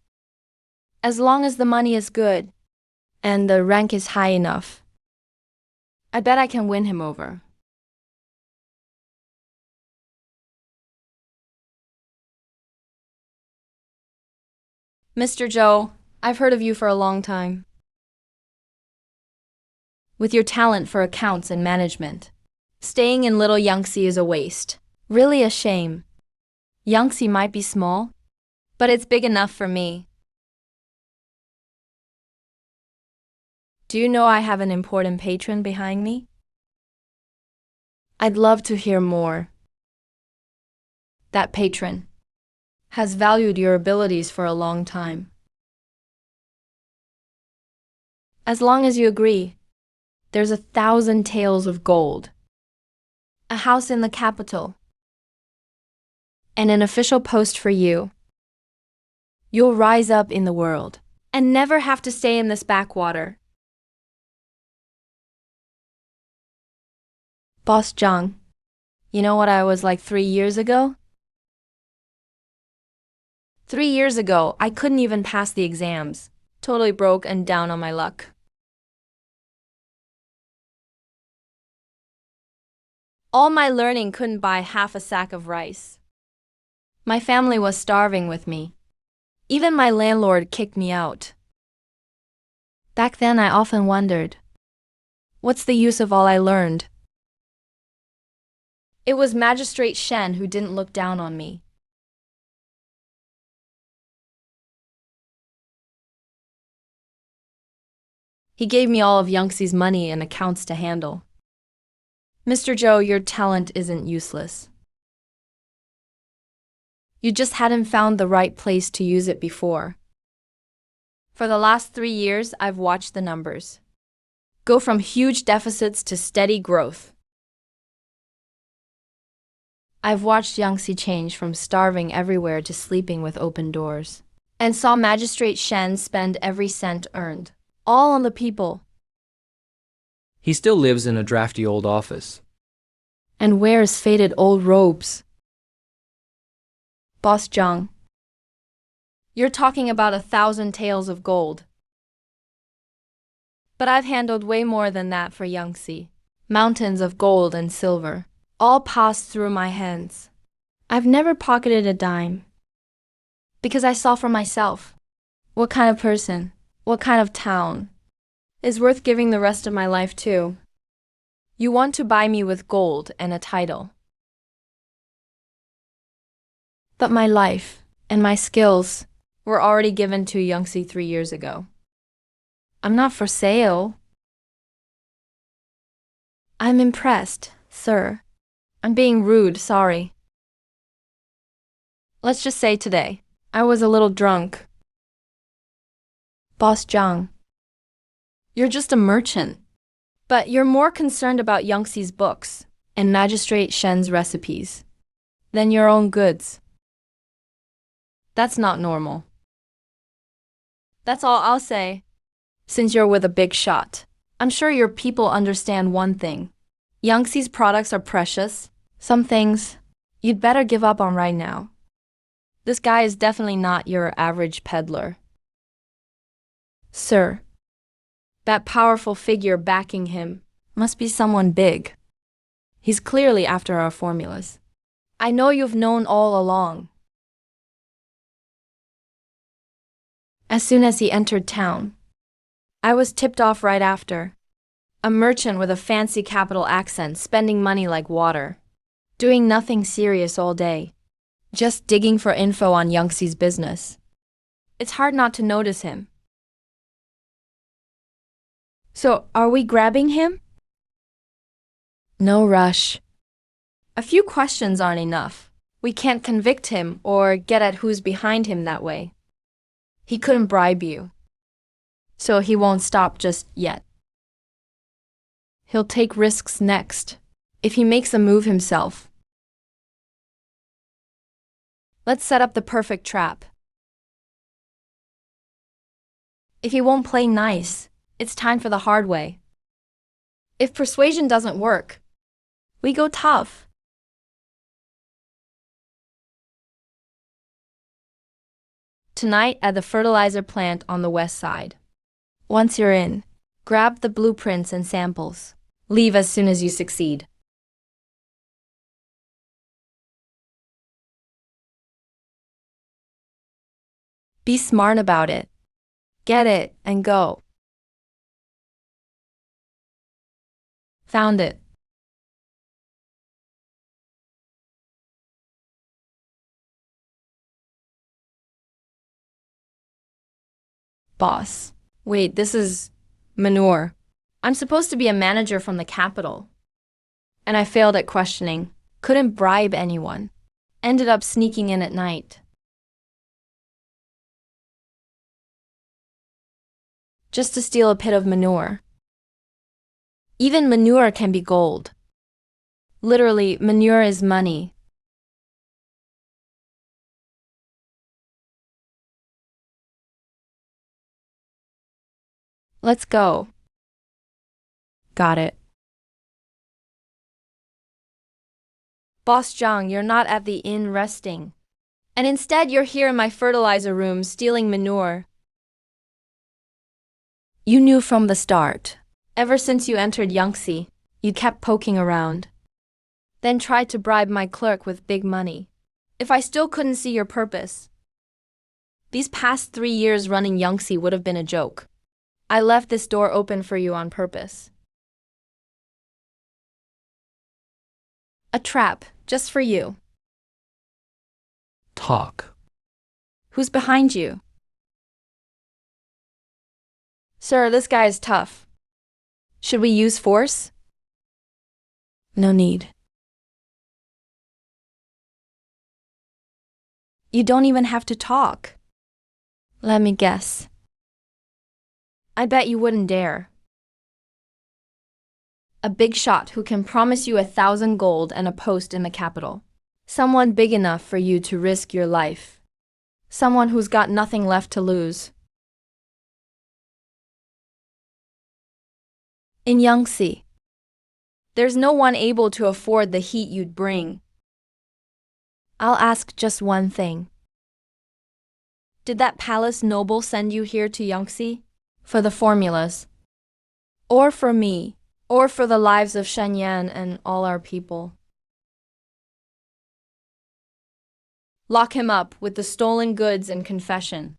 As long as the money is good and the rank is high enough, I bet I can win him over. Mr. Joe, I've heard of you for a long time. With your talent for accounts and management, staying in Little Yangtze is a waste. Really a shame. Yangtze might be small, but it's big enough for me. Do you know I have an important patron behind me? I'd love to hear more. That patron has valued your abilities for a long time. As long as you agree, there's 1,000 taels of gold, a house in the capital, and an official post for you. You'll rise up in the world and never have to stay in this backwater. Boss Zhang, you know what I was like 3 years ago? 3 years ago, I couldn't even pass the exams. Totally broke and down on my luck. All my learning couldn't buy half a sack of rice. My family was starving with me. Even my landlord kicked me out. Back then I often wondered, what's the use of all I learned? It was Magistrate Shen who didn't look down on me. He gave me all of Yangtze's money and accounts to handle. Mr. Joe, your talent isn't useless. You just hadn't found the right place to use it before. For the last 3 years, I've watched the numbers go from huge deficits to steady growth. I've watched Yangtze change from starving everywhere to sleeping with open doors, and saw Magistrate Shen spend every cent earned, all on the people. He still lives in a drafty old office. And wears faded old robes. Boss Zhang, you're talking about 1,000 taels of gold. But I've handled way more than that for Yangtze. Mountains of gold and silver, all passed through my hands. I've never pocketed a dime, because I saw for myself what kind of person, what kind of town, is worth giving the rest of my life to. You want to buy me with gold and a title. But my life and my skills were already given to Yangtze 3 years ago. I'm not for sale. I'm impressed, sir. I'm being rude, sorry. Let's just say today, I was a little drunk. Boss Zhang, you're just a merchant, but you're more concerned about Yangtze's books and Magistrate Shen's recipes than your own goods. That's not normal. That's all I'll say. Since you're with a big shot, I'm sure your people understand one thing. Yangtze's products are precious. Some things you'd better give up on right now. This guy is definitely not your average peddler. Sir, that powerful figure backing him must be someone big. He's clearly after our formulas. I know you've known all along. As soon as he entered town, I was tipped off right after. A merchant with a fancy capital accent spending money like water, doing nothing serious all day, just digging for info on Yangtze's business. It's hard not to notice him. So, are we grabbing him? No rush. A few questions aren't enough. We can't convict him or get at who's behind him that way. He couldn't bribe you, so he won't stop just yet. He'll take risks next. If he makes a move himself. Let's set up the perfect trap. If he won't play nice, it's time for the hard way. If persuasion doesn't work, we go tough. Tonight at the fertilizer plant on the west side. Once you're in, grab the blueprints and samples. Leave as soon as you succeed. Be smart about it. Get it and go. Found it. Boss. Wait, this is manure. I'm supposed to be a manager from the capital. And I failed at questioning. Couldn't bribe anyone. Ended up sneaking in at night. Just to steal a pit of manure. Even manure can be gold. Literally, manure is money. Let's go. Got it. Boss Zhang, you're not at the inn resting. And instead you're here in my fertilizer room stealing manure. You knew from the start. Ever since you entered Yangtze, you kept poking around. Then tried to bribe my clerk with big money. If I still couldn't see your purpose, these past 3 years running Yangtze would have been a joke. I left this door open for you on purpose. A trap, just for you. Talk. Who's behind you? Sir, this guy is tough. Should we use force? No need. You don't even have to talk. Let me guess. I bet you wouldn't dare. A big shot who can promise you 1,000 gold and a post in the capital. Someone big enough for you to risk your life. Someone who's got nothing left to lose. In Yangtze, there's no one able to afford the heat you'd bring. I'll ask just one thing. Did that palace noble send you here to Yangtze? For the formulas? Or for me? Or for the lives of Shenyan and all our people? Lock him up with the stolen goods and confession.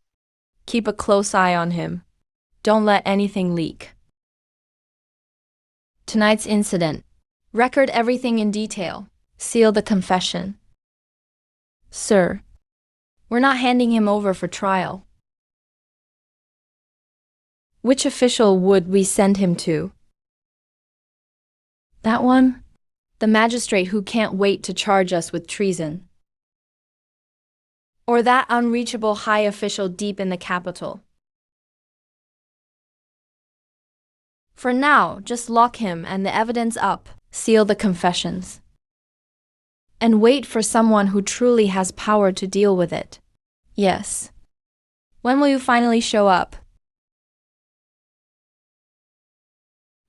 Keep a close eye on him. Don't let anything leak. Tonight's incident. Record everything in detail. Seal the confession. Sir, we're not handing him over for trial. Which official would we send him to? That one? The magistrate who can't wait to charge us with treason. Or that unreachable high official deep in the capital? For now, just lock him and the evidence up, seal the confessions. And wait for someone who truly has power to deal with it. Yes. When will you finally show up?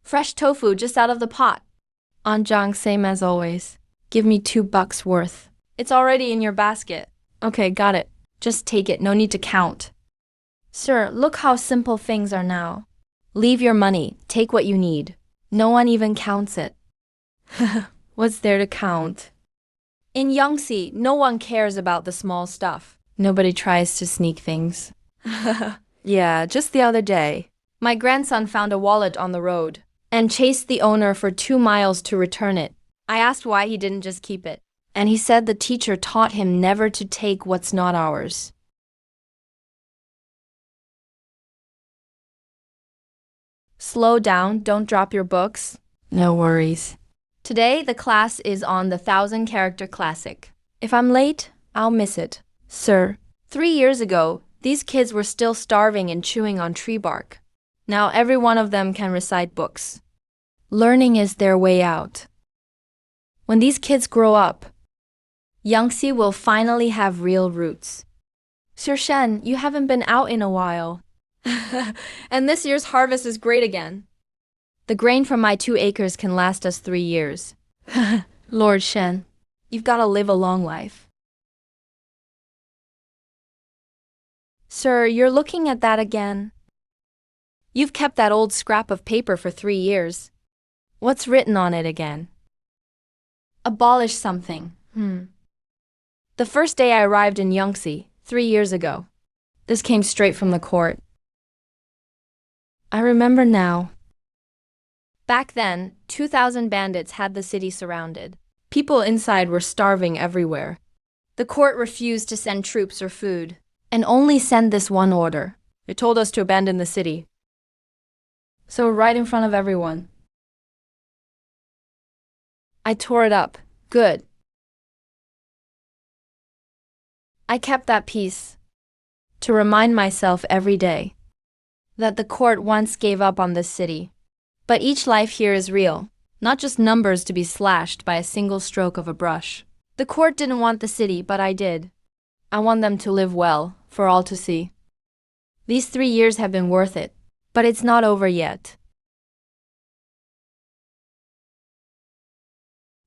Fresh tofu just out of the pot. Anjang, same as always. Give me $2 worth. It's already in your basket. Okay, got it. Just take it, no need to count. Sir, look how simple things are now. Leave your money, take what you need. No one even counts it. What's there to count? In Yangtze, no one cares about the small stuff. Nobody tries to sneak things. Yeah, just the other day, my grandson found a wallet on the road and chased the owner for 2 miles to return it. I asked why he didn't just keep it, and he said the teacher taught him never to take what's not ours. Slow down, don't drop your books. No worries. Today, the class is on the 1,000-character classic. If I'm late, I'll miss it. Sir, 3 years ago, these kids were still starving and chewing on tree bark. Now every one of them can recite books. Learning is their way out. When these kids grow up, Yangtze will finally have real roots. Sir Shen, you haven't been out in a while. And this year's harvest is great again. The grain from my 2 acres can last us 3 years. Lord Shen, you've got to live a long life. Sir, you're looking at that again. You've kept that old scrap of paper for 3 years. What's written on it again? Abolish something. The first day I arrived in Yangtze, 3 years ago. This came straight from the court. I remember now. Back then, 2,000 bandits had the city surrounded. People inside were starving everywhere. The court refused to send troops or food, and only send this one order. It told us to abandon the city. So right in front of everyone. I tore it up. Good. I kept that piece to remind myself every day that the court once gave up on this city. But each life here is real, not just numbers to be slashed by a single stroke of a brush. The court didn't want the city, but I did. I want them to live well, for all to see. These 3 years have been worth it, but it's not over yet.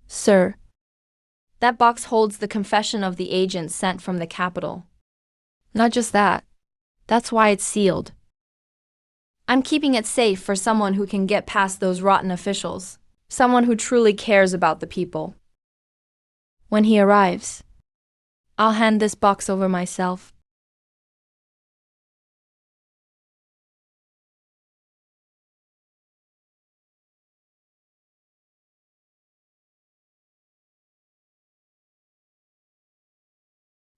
Sir, that box holds the confession of the agent sent from the capital. Not just that. That's why it's sealed. I'm keeping it safe for someone who can get past those rotten officials, someone who truly cares about the people. When he arrives, I'll hand this box over myself.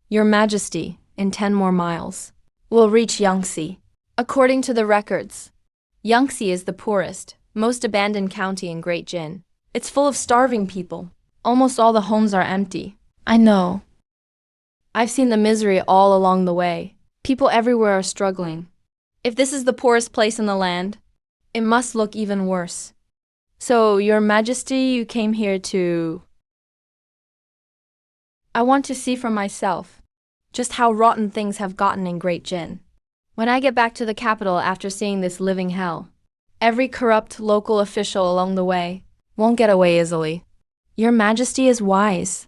Your Majesty, in 10 more miles, will reach Yangtze. According to the records, Yangtze is the poorest, most abandoned county in Great Jin. It's full of starving people. Almost all the homes are empty. I know. I've seen the misery all along the way. People everywhere are struggling. If this is the poorest place in the land, it must look even worse. So, Your Majesty, you came here to... I want to see for myself just how rotten things have gotten in Great Jin. When I get back to the capital after seeing this living hell, every corrupt local official along the way won't get away easily. Your Majesty is wise.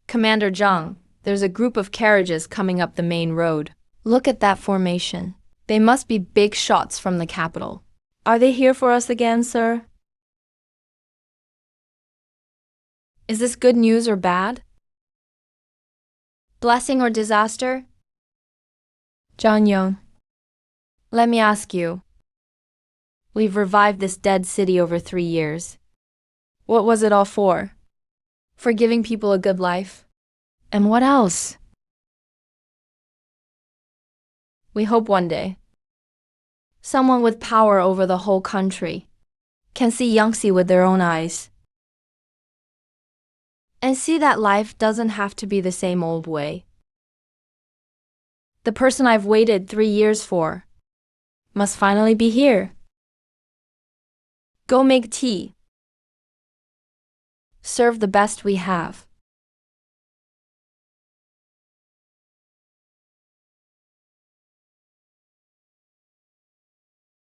Commander Zhang, there's a group of carriages coming up the main road. Look at that formation. They must be big shots from the capital. Are they here for us again, sir? Is this good news or bad? Blessing or disaster? Zhang Yong, let me ask you. We've revived this dead city over 3 years. What was it all for? For giving people a good life? And what else? We hope one day, someone with power over the whole country can see Yangtze with their own eyes and see that life doesn't have to be the same old way. The person I've waited 3 years for must finally be here. Go make tea. Serve the best we have.